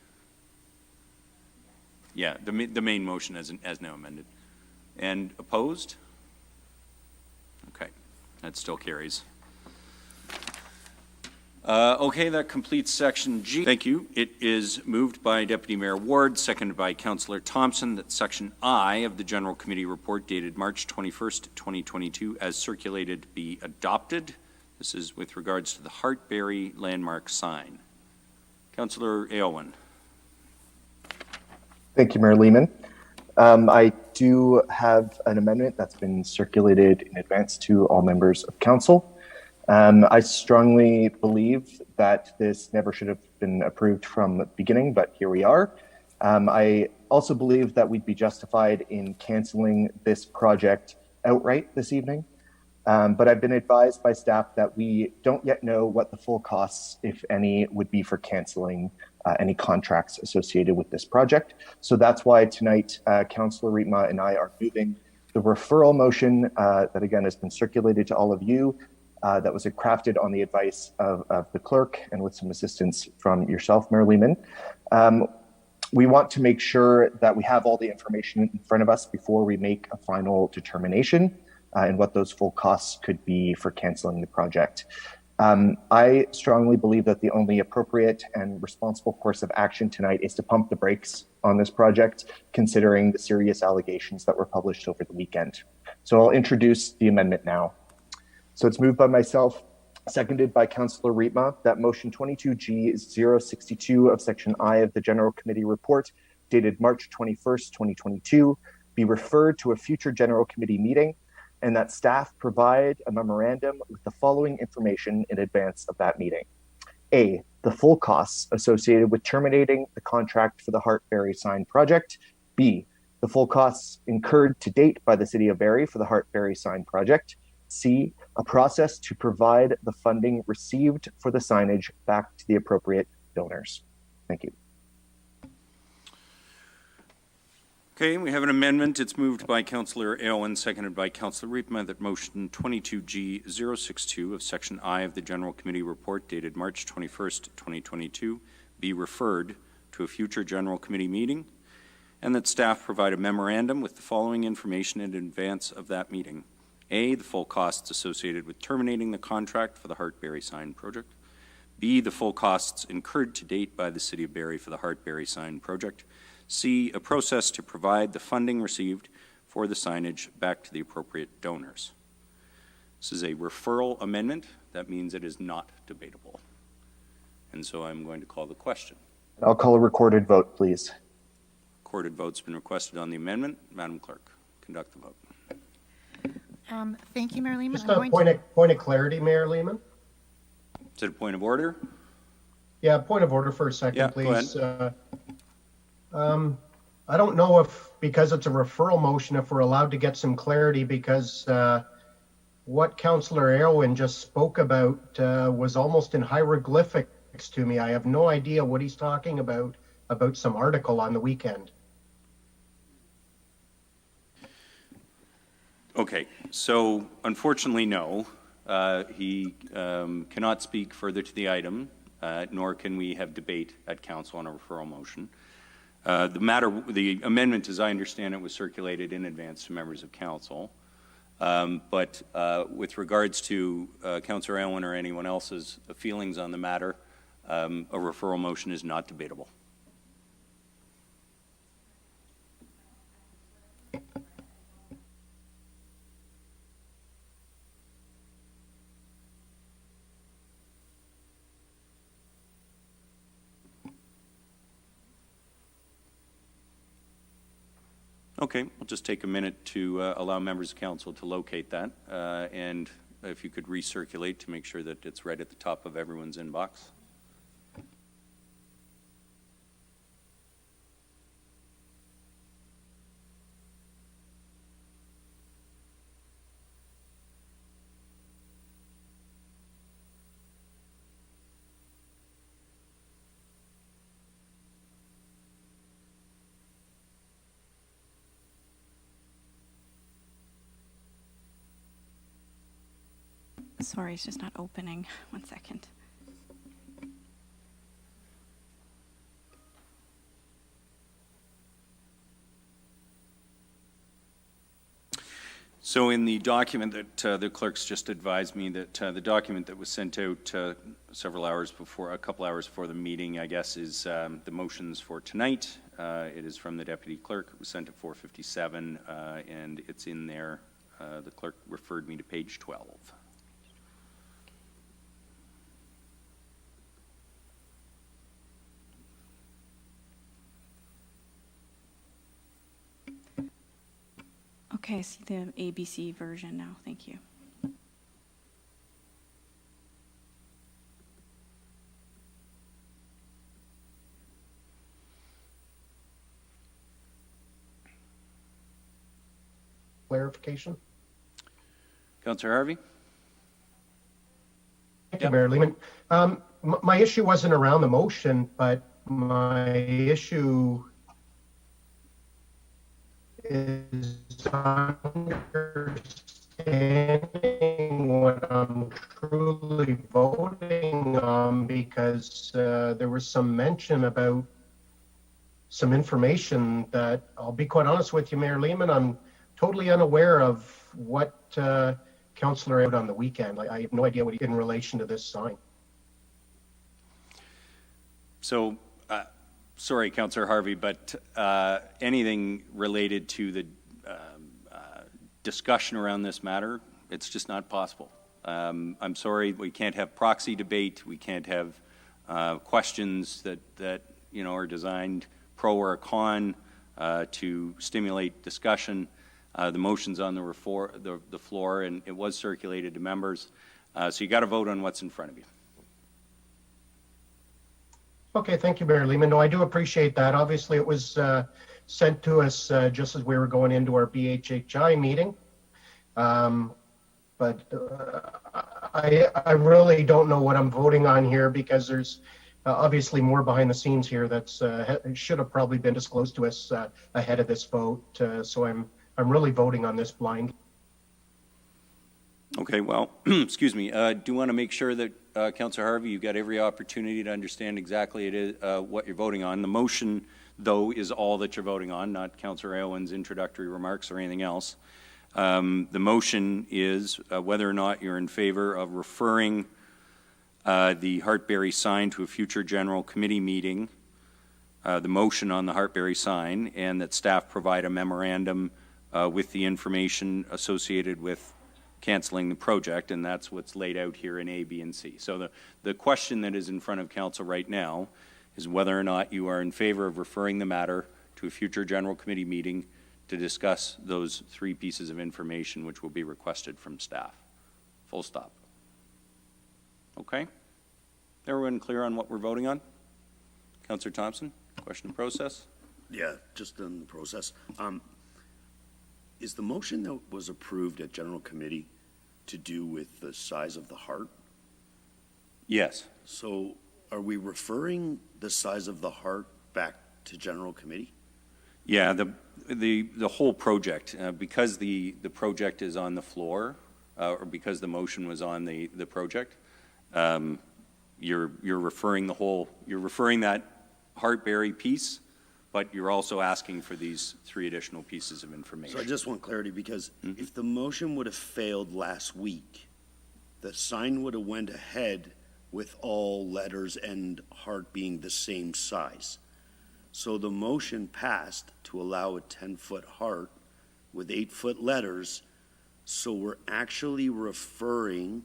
A: Yeah, the main motion as now amended. And opposed? Okay, that still carries. Okay, that completes section G. Thank you. It is moved by Deputy Mayor Ward, seconded by Councillor Thompson, that section I of the General Committee report dated March 21st, 2022, as circulated, be adopted. This is with regards to the Hartberry landmark sign. Councillor Aylwin.
Q: Thank you, Mayor Lehman. I do have an amendment that's been circulated in advance to all members of council. I strongly believe that this never should have been approved from the beginning, but here we are. I also believe that we'd be justified in canceling this project outright this evening. But I've been advised by staff that we don't yet know what the full costs, if any, would be for canceling any contracts associated with this project. So that's why tonight, Councillor Rietma and I are moving the referral motion that again has been circulated to all of you. That was crafted on the advice of the clerk and with some assistance from yourself, Mayor Lehman. We want to make sure that we have all the information in front of us before we make a final determination and what those full costs could be for canceling the project. I strongly believe that the only appropriate and responsible course of action tonight is to pump the brakes on this project, considering the serious allegations that were published over the weekend. So I'll introduce the amendment now. So it's moved by myself, seconded by Councillor Rietma, that motion 22G062 of section I of the General Committee report dated March 21st, 2022, be referred to a future General Committee meeting, and that staff provide a memorandum with the following information in advance of that meeting. A, the full costs associated with terminating the contract for the Hartberry sign project. B, the full costs incurred to date by the City of Barrie for the Hartberry sign project. C, a process to provide the funding received for the signage back to the appropriate donors. Thank you.
A: Okay, we have an amendment. It's moved by Councillor Aylwin, seconded by Councillor Rietma, that motion 22G062 of section I of the General Committee report dated March 21st, 2022 be referred to a future General Committee meeting, and that staff provide a memorandum with the following information in advance of that meeting. A, the full costs associated with terminating the contract for the Hartberry sign project. B, the full costs incurred to date by the City of Barrie for the Hartberry sign project. C, a process to provide the funding received for the signage back to the appropriate donors. This is a referral amendment. That means it is not debatable. And so I'm going to call the question.
Q: I'll call a recorded vote, please.
A: Recorded vote's been requested on the amendment. Madam Clerk, conduct the vote.
M: Thank you, Mayor Lehman.
K: Just a point of clarity, Mayor Lehman.
A: Is it a point of order?
K: Yeah, point of order for a second,
A: Yeah,
K: please.
A: go
K: ahead. I don't know if, because it's a referral motion, if we're allowed to get some clarity, because what Councillor Aylwin just spoke about was almost in hieroglyphics to me. I have no idea what he's talking about some article on the weekend.
A: Okay, so unfortunately, no. He cannot speak further to the item, nor can we have debate at council on a referral motion. The amendment, as I understand it, was circulated in advance to members of council. But with regards to Councillor Aylwin or anyone else's feelings on the matter, a referral motion is not debatable. Okay, we'll just take a minute to allow members of council to locate that, and if you could recirculate to make sure that it's right at the top of everyone's inbox.
L: Sorry, it's just not opening. 1 second.
A: So in the document that the clerks just advised me that the document that was sent out a couple hours before the meeting, I guess, is the motions for tonight. It is from the deputy clerk. It was sent at 4:57, and it's in there. The clerk referred me to page 12.
L: Okay, I see the ABC version now. Thank you.
K: Clarification.
A: Councillor Harvey?
K: Thank you, Mayor Lehman. My issue wasn't around the motion, but my issue is understanding what I'm truly voting on, because there was some mention about some information that, I'll be quite honest with you, Mayor Lehman, I'm totally unaware of what Councillor out on the weekend. I have no idea what in relation to this sign.
A: So, sorry, Councillor Harvey, but anything related to the discussion around this matter, it's just not possible. I'm sorry, we can't have proxy debate. We can't have questions that you know are designed pro or con to stimulate discussion. The motion's on the floor, and it was circulated to members. So you got to vote on what's in front of you.
K: Okay, thank you, Mayor Lehman. No, I do appreciate that. Obviously, it was sent to us just as we were going into our BHHI meeting. But I really don't know what I'm voting on here, because there's obviously more behind the scenes here that's should have probably been disclosed to us ahead of this vote. So I'm really voting on this blind.
A: Okay, well, excuse me. Do you want to make sure that, Councillor Harvey, you've got every opportunity to understand exactly what you're voting on. The motion, though, is all that you're voting on, not Councillor Aylwin's introductory remarks or anything else. The motion is whether or not you're in favor of referring the Hartberry sign to a future general committee meeting, the motion on the Hartberry sign, and that staff provide a memorandum with the information associated with canceling the project, and that's what's laid out here in A, B, and C. So the question that is in front of council right now is whether or not you are in favor of referring the matter to a future general committee meeting to discuss those three pieces of information which will be requested from staff. Full stop. Okay? Everyone clear on what we're voting on? Councillor Thompson, question process?
N: Yeah, just on the process. Is the motion that was approved at General Committee to do with the size of the heart?
A: Yes.
N: So are we referring the size of the heart back to General Committee?
A: Yeah, the whole project, because the project is on the floor, or because the motion was on the project, you're referring that Hartberry piece, but you're also asking for these three additional pieces of information.
N: So I just want clarity, because if the motion would have failed last week, the sign would have went ahead with all letters and heart being the same size. So the motion passed to allow a 10-foot heart with 8-foot letters. So we're actually referring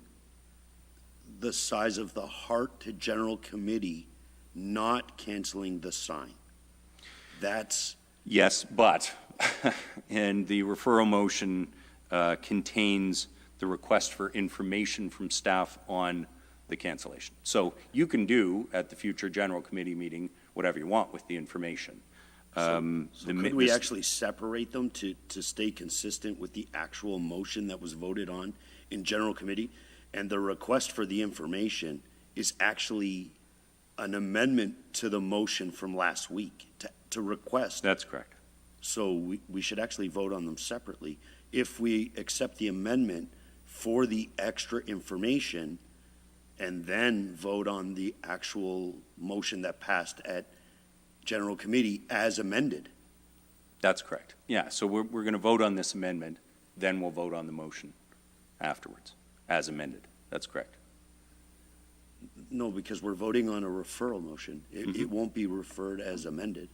N: the size of the heart to General Committee, not canceling the sign. That's...
A: Yes, but and the referral motion contains the request for information from staff on the cancellation. So you can do at the future general committee meeting whatever you want with the information.
N: So could we actually separate them to stay consistent with the actual motion that was voted on in general committee? And the request for the information is actually an amendment to the motion from last week to request.
A: That's correct.
N: So we should actually vote on them separately. If we accept the amendment for the extra information and then vote on the actual motion that passed at general committee as amended.
A: That's correct. Yeah, so we're going to vote on this amendment, then we'll vote on the motion afterwards, as amended. That's correct.
N: No, because we're voting on a referral motion. It won't be referred as amended.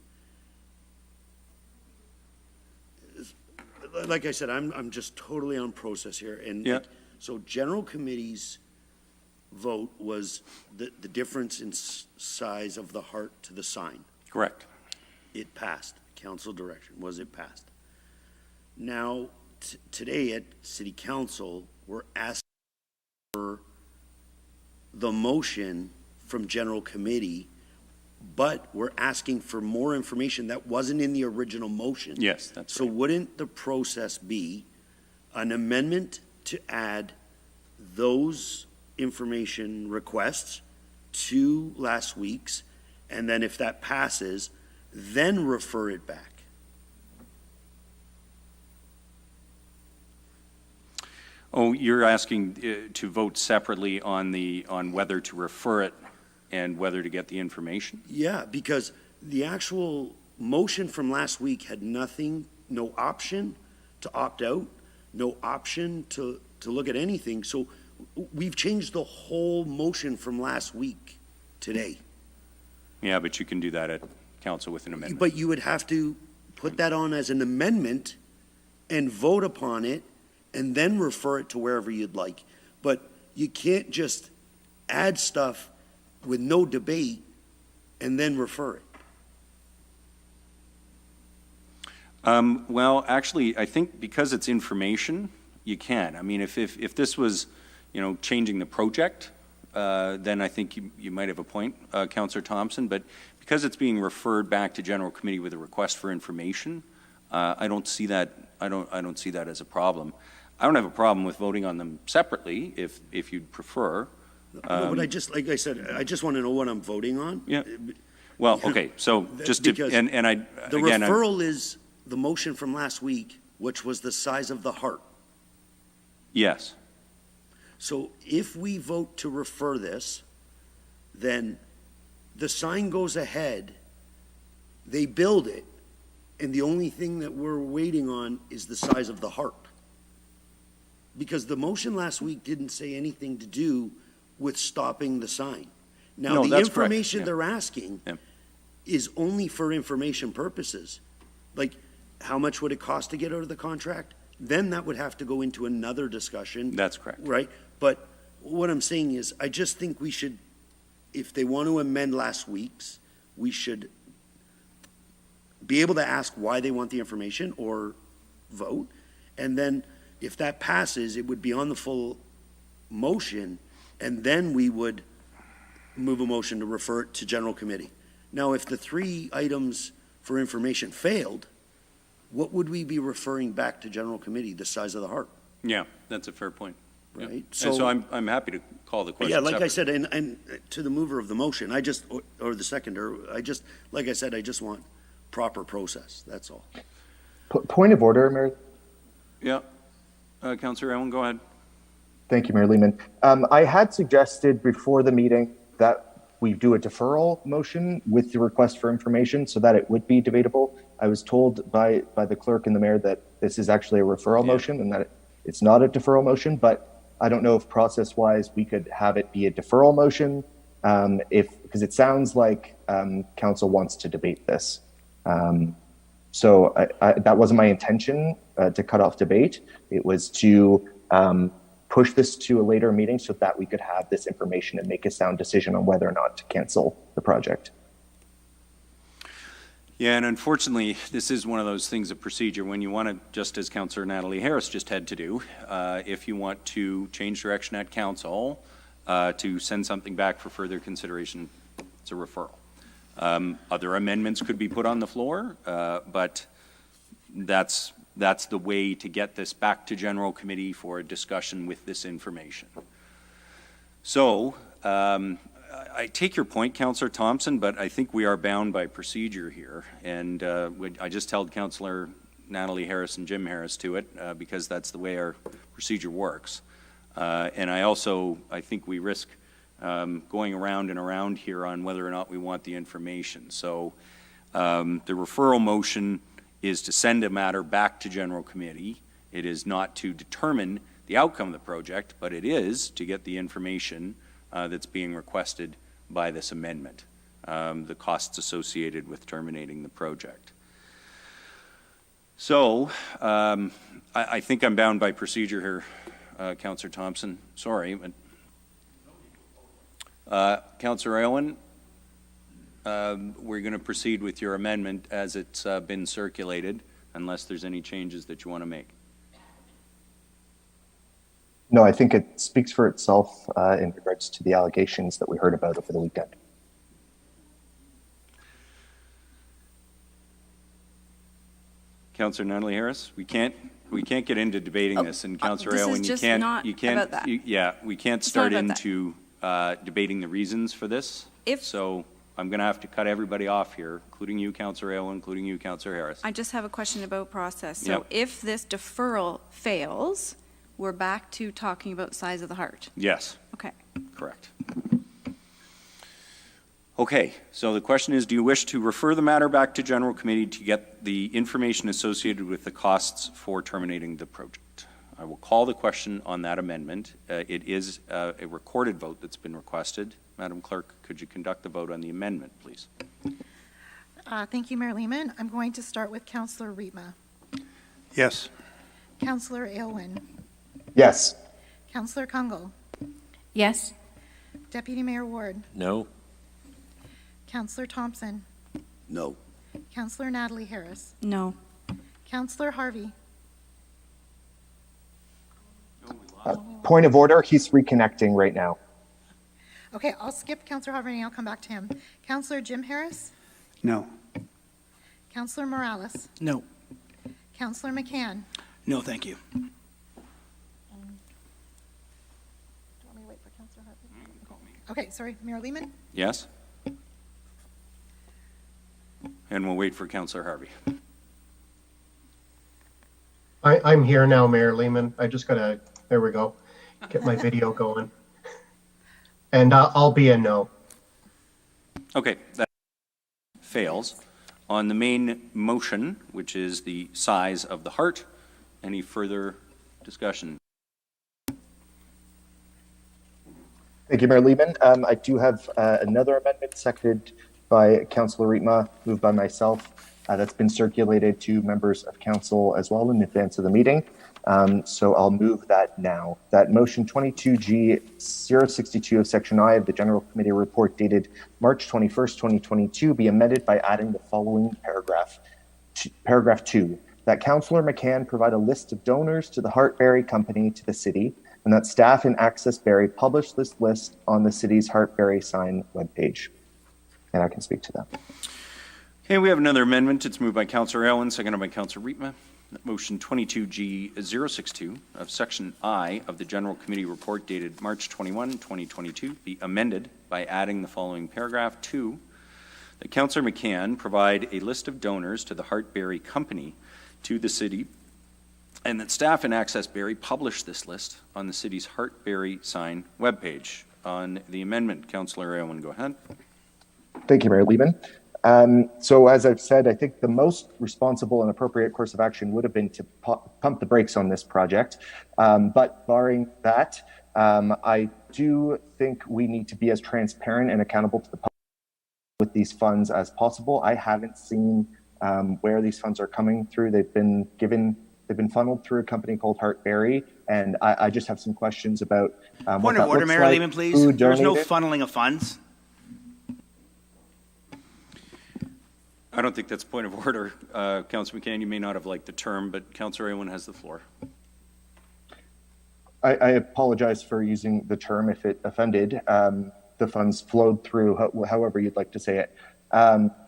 N: Like I said, I'm just totally on process here. And
A: yeah.
N: So general committee's vote was the difference in size of the heart to the sign.
A: Correct.
N: It passed. Council direction was it passed. Now, today at City Council, we're asking for the motion from General Committee, but we're asking for more information that wasn't in the original motion.
A: Yes, that's
N: so. Right. Wouldn't the process be an amendment to add those information requests to last week's, and then if that passes, then refer it back?
A: Oh, you're asking to vote separately on whether to refer it and whether to get the information?
N: Yeah, because the actual motion from last week had nothing, no option to opt out, no option to look at anything. So we've changed the whole motion from last week today.
A: Yeah, but you can do that at council with an amendment.
N: But you would have to put that on as an amendment and vote upon it and then refer it to wherever you'd like. But you can't just add stuff with no debate and then refer it.
A: Well, actually, I think because it's information, you can. I mean, if this was, changing the project, then I think you might have a point, Councillor Thompson. But because it's being referred back to General Committee with a request for information, I don't see that. I don't see that as a problem. I don't have a problem with voting on them separately if you'd prefer.
N: No, but like I said, I just want to know what I'm voting on.
A: Yeah. Well, okay. So just to, the
N: referral is the motion from last week, which was the size of the heart.
A: Yes.
N: So if we vote to refer this, then the sign goes ahead, they build it, and the only thing that we're waiting on is the size of the heart. Because the motion last week didn't say anything to do with stopping the sign. Now, the information they're asking is only for information purposes. Like, how much would it cost to get out of the contract? Then that would have to go into another discussion.
A: That's correct.
N: Right? But what I'm saying is, I just think we should, if they want to amend last week's, we should be able to ask why they want the information or vote. And then if that passes, it would be on the full motion, and then we would move a motion to refer it to General Committee. Now, if the 3 items for information failed, what would we be referring back to General Committee? The size of the heart.
A: Yeah, that's a fair point.
N: Right.
A: Yeah. So I'm happy to call the question.
N: Yeah, like
A: separate.
N: I said, and to the mover of the motion, or the seconder, like I said, I just want proper process. That's all.
Q: Point of order, Mayor.
A: Yeah. Councillor Owen, go ahead.
Q: Thank you, Mayor Lehman. I had suggested before the meeting that we do a deferral motion with the request for information so that it would be debatable. I was told by the clerk and the mayor that this is actually a referral motion and that it's not a deferral motion, but I don't know if process-wise we could have it be a deferral motion because it sounds like council wants to debate this. So that wasn't my intention to cut off debate. It was to push this to a later meeting so that we could have this information and make a sound decision on whether or not to cancel the project.
A: Yeah, and unfortunately, this is one of those things of procedure when you want to, just as Councillor Natalie Harris just had to do, if you want to change direction at council, to send something back for further consideration, it's a referral. Other amendments could be put on the floor, but that's the way to get this back to general committee for a discussion with this information. So, I take your point, Councillor Thompson, but I think we are bound by procedure here. And I just held Councillor Natalie Harris and Jim Harris to it because that's the way our procedure works. And I think we risk going around and around here on whether or not we want the information. So the referral motion is to send a matter back to general committee. It is not to determine the outcome of the project, but it is to get the information that's being requested by this amendment, the costs associated with terminating the project. So I think I'm bound by procedure here, Councillor Thompson. Sorry, but Councillor Owen, we're going to proceed with your amendment as it's been circulated, unless there's any changes that you want to make.
Q: No, I think it speaks for itself in regards to the allegations that we heard about over the weekend.
A: Councillor Natalie Harris, we can't get into debating this, and Councillor Owen, we can't start into debating the reasons for this. So I'm going to have to cut everybody off here, including you, Councillor Owen, including you, Councillor Harris.
L: I just have a question about process. So if this deferral fails, we're back to talking about size of the heart.
A: Yes.
L: Okay.
A: Correct. Okay, so the question is, do you wish to refer the matter back to general committee to get the information associated with the costs for terminating the project? I will call the question on that amendment. It is a recorded vote that's been requested. Madam Clerk, could you conduct the vote on the amendment, please?
M: Thank you, Mayor Lehman. I'm going to start with Councillor Rietma.
G: Yes.
M: Councillor Aylwin.
Q: Yes.
M: Councillor Kungle.
F: Yes.
M: Deputy Mayor Ward.
N: No.
M: Councillor Thompson.
N: No.
M: Councillor Natalie Harris.
L: No.
M: Councillor Harvey.
Q: Point of order, he's reconnecting right now.
M: Okay, I'll skip Councillor Harvey and I'll come back to him. Councillor Jim Harris.
I: No.
M: Councillor Morales.
H: No.
M: Councillor McCann.
H: No, thank you.
M: Do you want me to wait for Councillor Harvey? Okay, sorry, Mayor Lehman.
A: Yes? And we'll wait for Councillor Harvey.
K: I'm here now, Mayor Lehman. I just gotta, there we go, get my video going. And I'll be a no.
A: Okay, that fails. On the main motion, which is the size of the heart, any further discussion?
Q: Thank you, Mayor Lehman. I do have another amendment seconded by Councillor Rietma, moved by myself. That's been circulated to members of council as well in advance of the meeting. So I'll move that now. That motion 22G062 of Section I of the General Committee report dated March 21st, 2022 be amended by adding the following paragraph. Paragraph 2, that Councillor McCann provide a list of donors to the Heartberry Company to the city, and that staff in Access Barrie publish this list on the city's Heartberry sign webpage. And I can speak to that.
A: Okay, we have another amendment. It's moved by Councillor Allen, seconded by Councillor Rietma. Motion 22G062 of Section I of the General Committee report dated March 21, 2022 be amended by adding the following paragraph 2, that Councillor McCann provide a list of donors to the Heartberry Company to the city, and that staff in Access Barrie publish this list on the city's Heartberry sign webpage. On the amendment, Councillor Owen, go ahead.
Q: Thank you, Mayor Lehman. So as I've said, I think the most responsible and appropriate course of action would have been to pump the brakes on this project. But barring that, I do think we need to be as transparent and accountable to the public with these funds as possible. I haven't seen where these funds are coming through. They've been funneled through a company called Heartberry, and I just have some questions about
R: Point of order, Mayor Lehman, please. There's no funneling of funds.
A: I don't think that's point of order. Councillor McCann, you may not have liked the term, but Councillor Aylwin has the floor.
Q: I apologize for using the term if it offended. The funds flowed through, however you'd like to say it,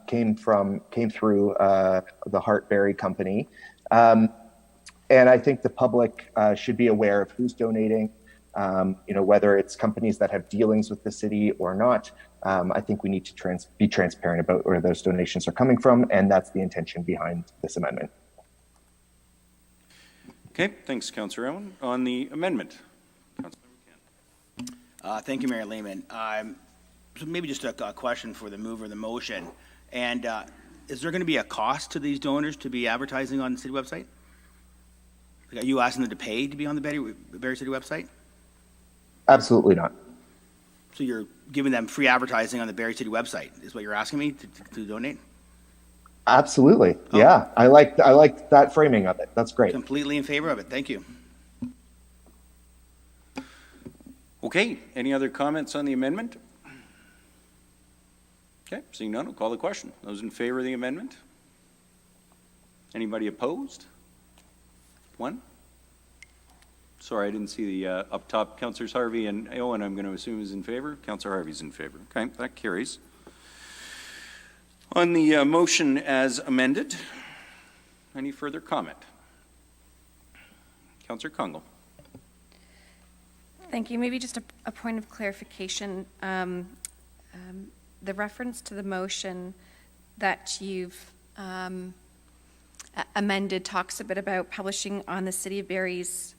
Q: came through the Hart Barrie Company. And I think the public should be aware of who's donating, whether it's companies that have dealings with the city or not. I think we need to be transparent about where those donations are coming from, and that's the intention behind this amendment.
A: Okay, thanks, Councillor Aylwin. On the amendment, Councillor McCann.
R: Thank you, Mayor Lehman. So maybe just a question for the mover of the motion. And is there going to be a cost to these donors to be advertising on the city website? Are you asking them to pay to be on the Barrie City website?
Q: Absolutely not.
R: So you're giving them free advertising on the Barrie City website, is what you're asking me to donate?
Q: Absolutely. Oh. Yeah. I like that framing of it. That's great.
R: Completely in favor of it. Thank you.
A: Okay. Any other comments on the amendment? Okay. Seeing none, we'll call the question. Those in favor of the amendment? Anybody opposed? One? Sorry, I didn't see the up top. Councillors Harvey and Aylwin, I'm going to assume, is in favor. Councillor Harvey's in favor. Okay, that carries. On the motion as amended, any further comment? Councillor Kungle.
F: Thank you. Maybe just a point of clarification. The reference to the motion that you've amended talks a bit about publishing on the City of Barrie's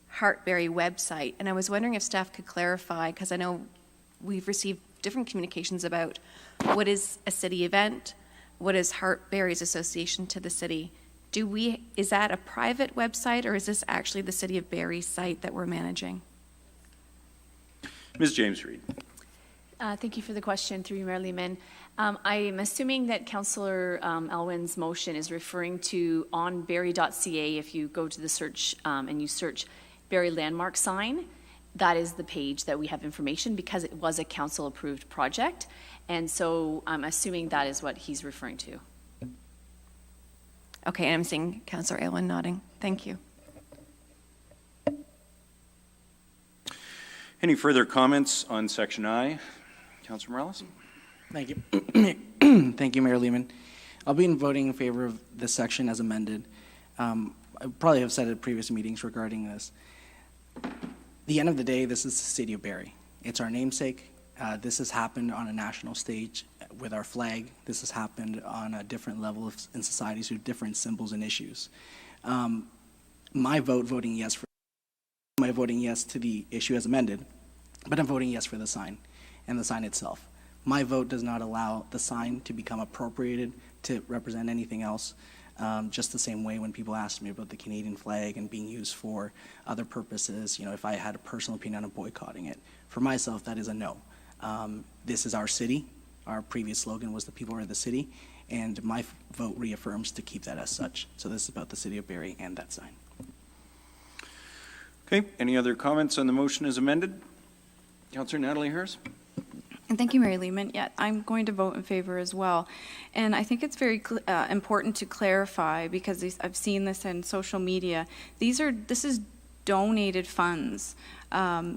F: Hart Barrie website. And I was wondering if staff could clarify, because I know we've received different communications about what is a city event, what is Hart Barrie's association to the city. Is that a private website, or is this actually the City of Barrie site that we're managing?
A: Ms. James Reid.
S: Thank you for the question, through you, Mayor Lehman. I'm assuming that Councillor Aylwin's motion is referring to on barrie.ca. If you go to the search and you search Barrie Landmark sign, that is the page that we have information, because it was a council-approved project. And so I'm assuming that is what he's referring to.
F: Okay, and I'm seeing Councillor Aylwin nodding. Thank you.
A: Any further comments on Section I? Councillor Morales?
H: Thank you. Thank you, Mayor Lehman. I'll be voting in favor of this section as amended. I probably have said at previous meetings regarding this. The end of the day, this is the City of Barrie. It's our namesake. This has happened on a national stage with our flag. This has happened on a different level in societies with different symbols and issues. My voting yes to the issue as amended, but I'm voting yes for the sign and the sign itself. My vote does not allow the sign to become appropriated to represent anything else. Just the same way when people ask me about the Canadian flag and being used for other purposes, if I had a personal opinion on boycotting it. For myself, that is a no. This is our city. Our previous slogan was the people are the city, and my vote reaffirms to keep that as such. So this is about the City of Barrie and that sign.
A: Okay, any other comments on the motion as amended? Councillor Natalie Harris?
L: And thank you, Mary Lehman. Yeah, I'm going to vote in favor as well. And I think it's very important to clarify, because I've seen this in social media. This is donated funds.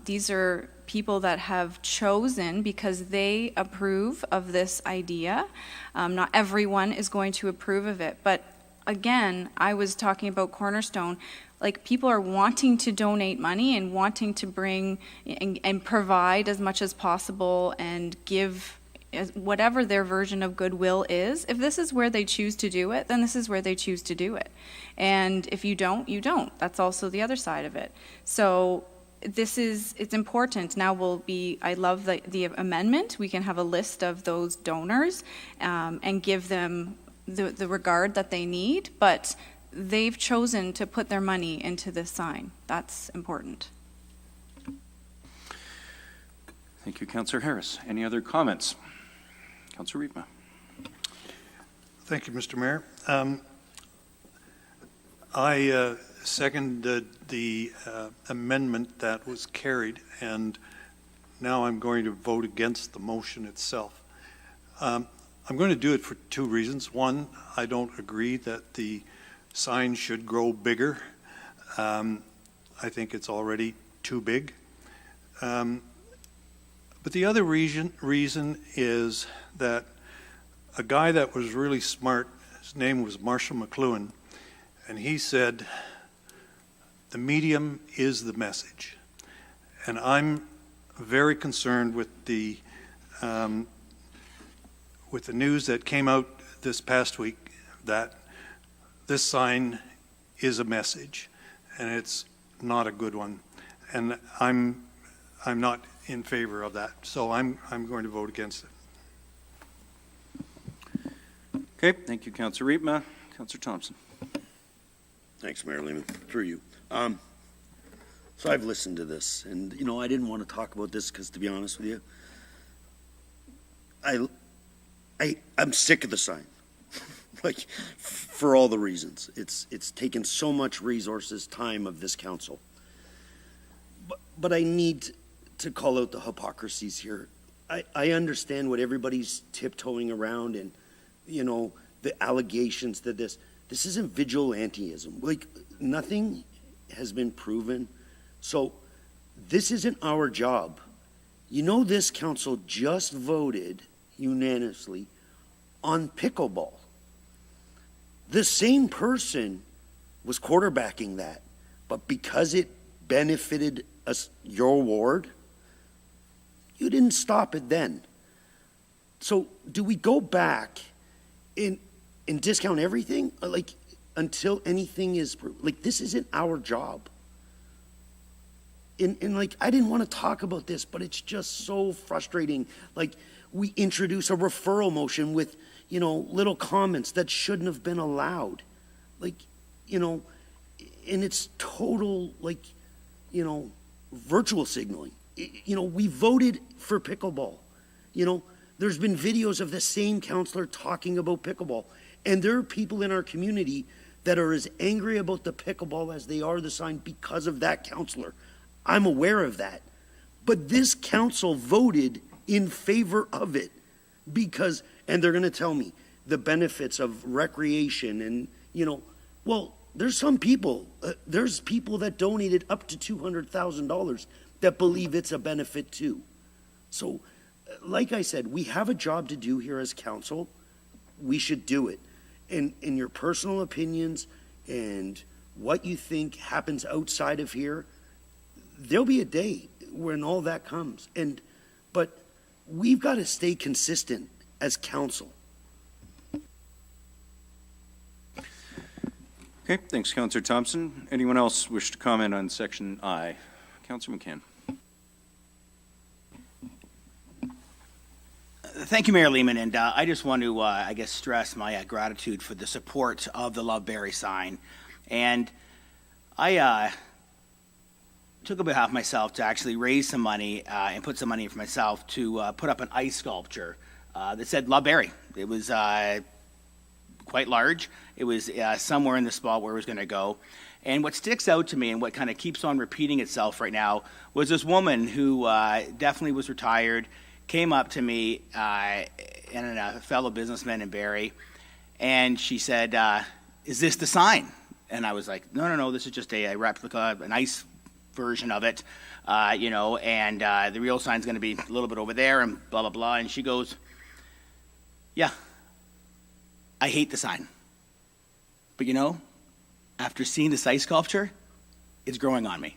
L: These are people that have chosen because they approve of this idea. Not everyone is going to approve of it. But again, I was talking about Cornerstone. Like, people are wanting to donate money and wanting to bring and provide as much as possible and give whatever their version of goodwill is. If this is where they choose to do it, then this is where they choose to do it. And if you don't, you don't. That's also the other side of it. So it's important. Now I love the amendment. We can have a list of those donors and give them the regard that they need, but they've chosen to put their money into this sign. That's important.
A: Thank you, Councillor Harris. Any other comments? Councillor Riepma.
G: Thank you, Mr. Mayor. I seconded the amendment that was carried, and now I'm going to vote against the motion itself. I'm going to do it for two reasons. One, I don't agree that the sign should grow bigger. I think it's already too big. But the other reason is that a guy that was really smart, his name was Marshall McLuhan, and he said, the medium is the message. And I'm very concerned with the news that came out this past week that this sign is a message, and it's not a good one. And I'm not in favor of that, so I'm going to vote against it.
A: Okay, thank you, Councillor Riepma. Councillor Thompson.
N: Thanks, Mayor Lehman. Through you. So I've listened to this, and you know, I didn't want to talk about this because, to be honest with you, I'm sick of the sign. Like, for all the reasons. It's taken so much resources, time of this council. But I need to call out the hypocrisies here. I understand what everybody's tiptoeing around and, you know, the allegations that this isn't vigilantism. Like, nothing has been proven. So this isn't our job. You know, this council just voted unanimously on pickleball. The same person was quarterbacking that, but because it benefited us, your ward, you didn't stop it then. So do we go back and discount everything? Like, until anything is, like, this isn't our job. And like, I didn't want to talk about this, but it's just so frustrating. Like, we introduce a referral motion with, you know, little comments that shouldn't have been allowed. Like, you know, and it's total, like, you know, virtual signaling. You know, we voted for pickleball. You know, there's been videos of the same councillor talking about pickleball. And there are people in our community that are as angry about the pickleball as they are the sign because of that councillor. I'm aware of that. But this council voted in favor of it because, and they're going to tell me the benefits of recreation and, you know, well, there's some people, there's people that donated up to $200,000 that believe it's a benefit too. So, like I said, we have a job to do here as council. We should do it. And in your personal opinions and what you think happens outside of here, there'll be a day when all that comes. But we've got to stay consistent as council.
A: Okay, thanks, Councillor Thompson. Anyone else wish to comment on section I? Councillor McCann.
R: Thank you, Mayor Lehman, and I just want to, I guess, stress my gratitude for the support of the Love Barrie sign. And I took on behalf of myself to actually raise some money and put some money in for myself to put up an ice sculpture that said Love Barrie. It was quite large. It was somewhere in the spot where it was going to go. And what sticks out to me and what kind of keeps on repeating itself right now was this woman who definitely was retired, came up to me and a fellow businessman in Barrie, and she said, is this the sign? And I was like, no, this is just a replica, a nice version of it, you know, and the real sign's going to be a little bit over there and blah, blah, blah. And she goes, yeah, I hate the sign. But you know, after seeing this ice sculpture, it's growing on me.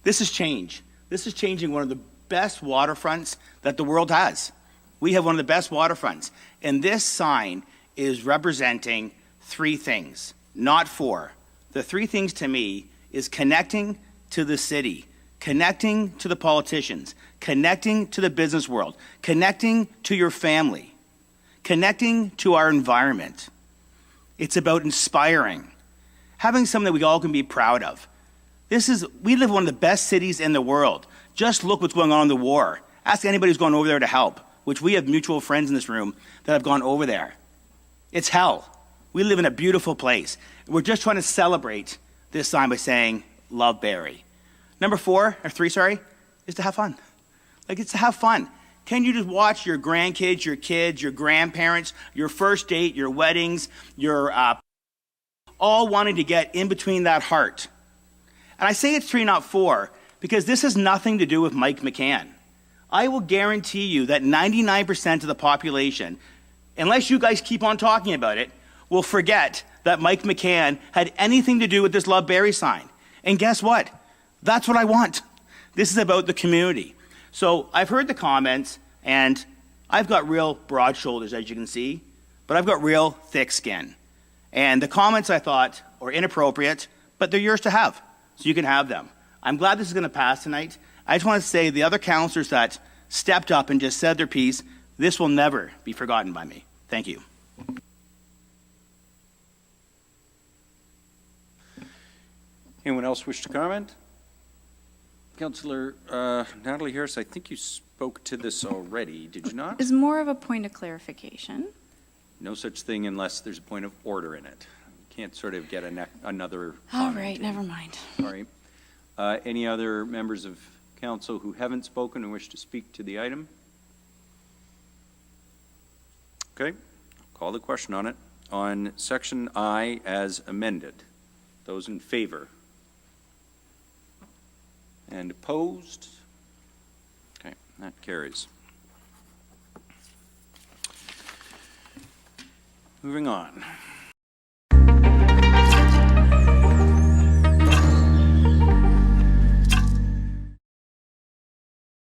R: This is change. This is changing one of the best waterfronts that the world has. We have one of the best waterfronts. And this sign is representing three things, not four. The three things to me is connecting to the city, connecting to the politicians, connecting to the business world, connecting to your family, connecting to our environment. It's about inspiring, having something that we all can be proud of. We live in one of the best cities in the world. Just look what's going on in the war. Ask anybody who's gone over there to help, which we have mutual friends in this room that have gone over there. It's hell. We live in a beautiful place. We're just trying to celebrate this sign by saying, Love Barrie. Number three, is to have fun. Like, it's to have fun. Can you just watch your grandkids, your kids, your grandparents, your first date, your weddings, your all wanting to get in between that heart? And I say it's 3, not 4, because this has nothing to do with Mike McCann. I will guarantee you that 99% of the population, unless you guys keep on talking about it, will forget that Mike McCann had anything to do with this Love Barrie sign. And guess what? That's what I want. This is about the community. So I've heard the comments, and I've got real broad shoulders, as you can see, but I've got real thick skin. And the comments I thought were inappropriate, but they're yours to have, so you can have them. I'm glad this is going to pass tonight. I just want to say the other councillors that stepped up and just said their piece, this will never be forgotten by me. Thank you.
A: Anyone else wish to comment? Councillor Natalie Harris, I think you spoke to this already, did you not?
L: Is more of a point of clarification.
A: No such thing unless there's a point of order in it. You can't sort of get another
L: All
A: comment
L: right,
A: in.
L: never mind.
A: Sorry. Any other members of council who haven't spoken and wish to speak to the item? Okay, call the question on it. On section I as amended, those in favor? And opposed? Okay, that carries. Moving on.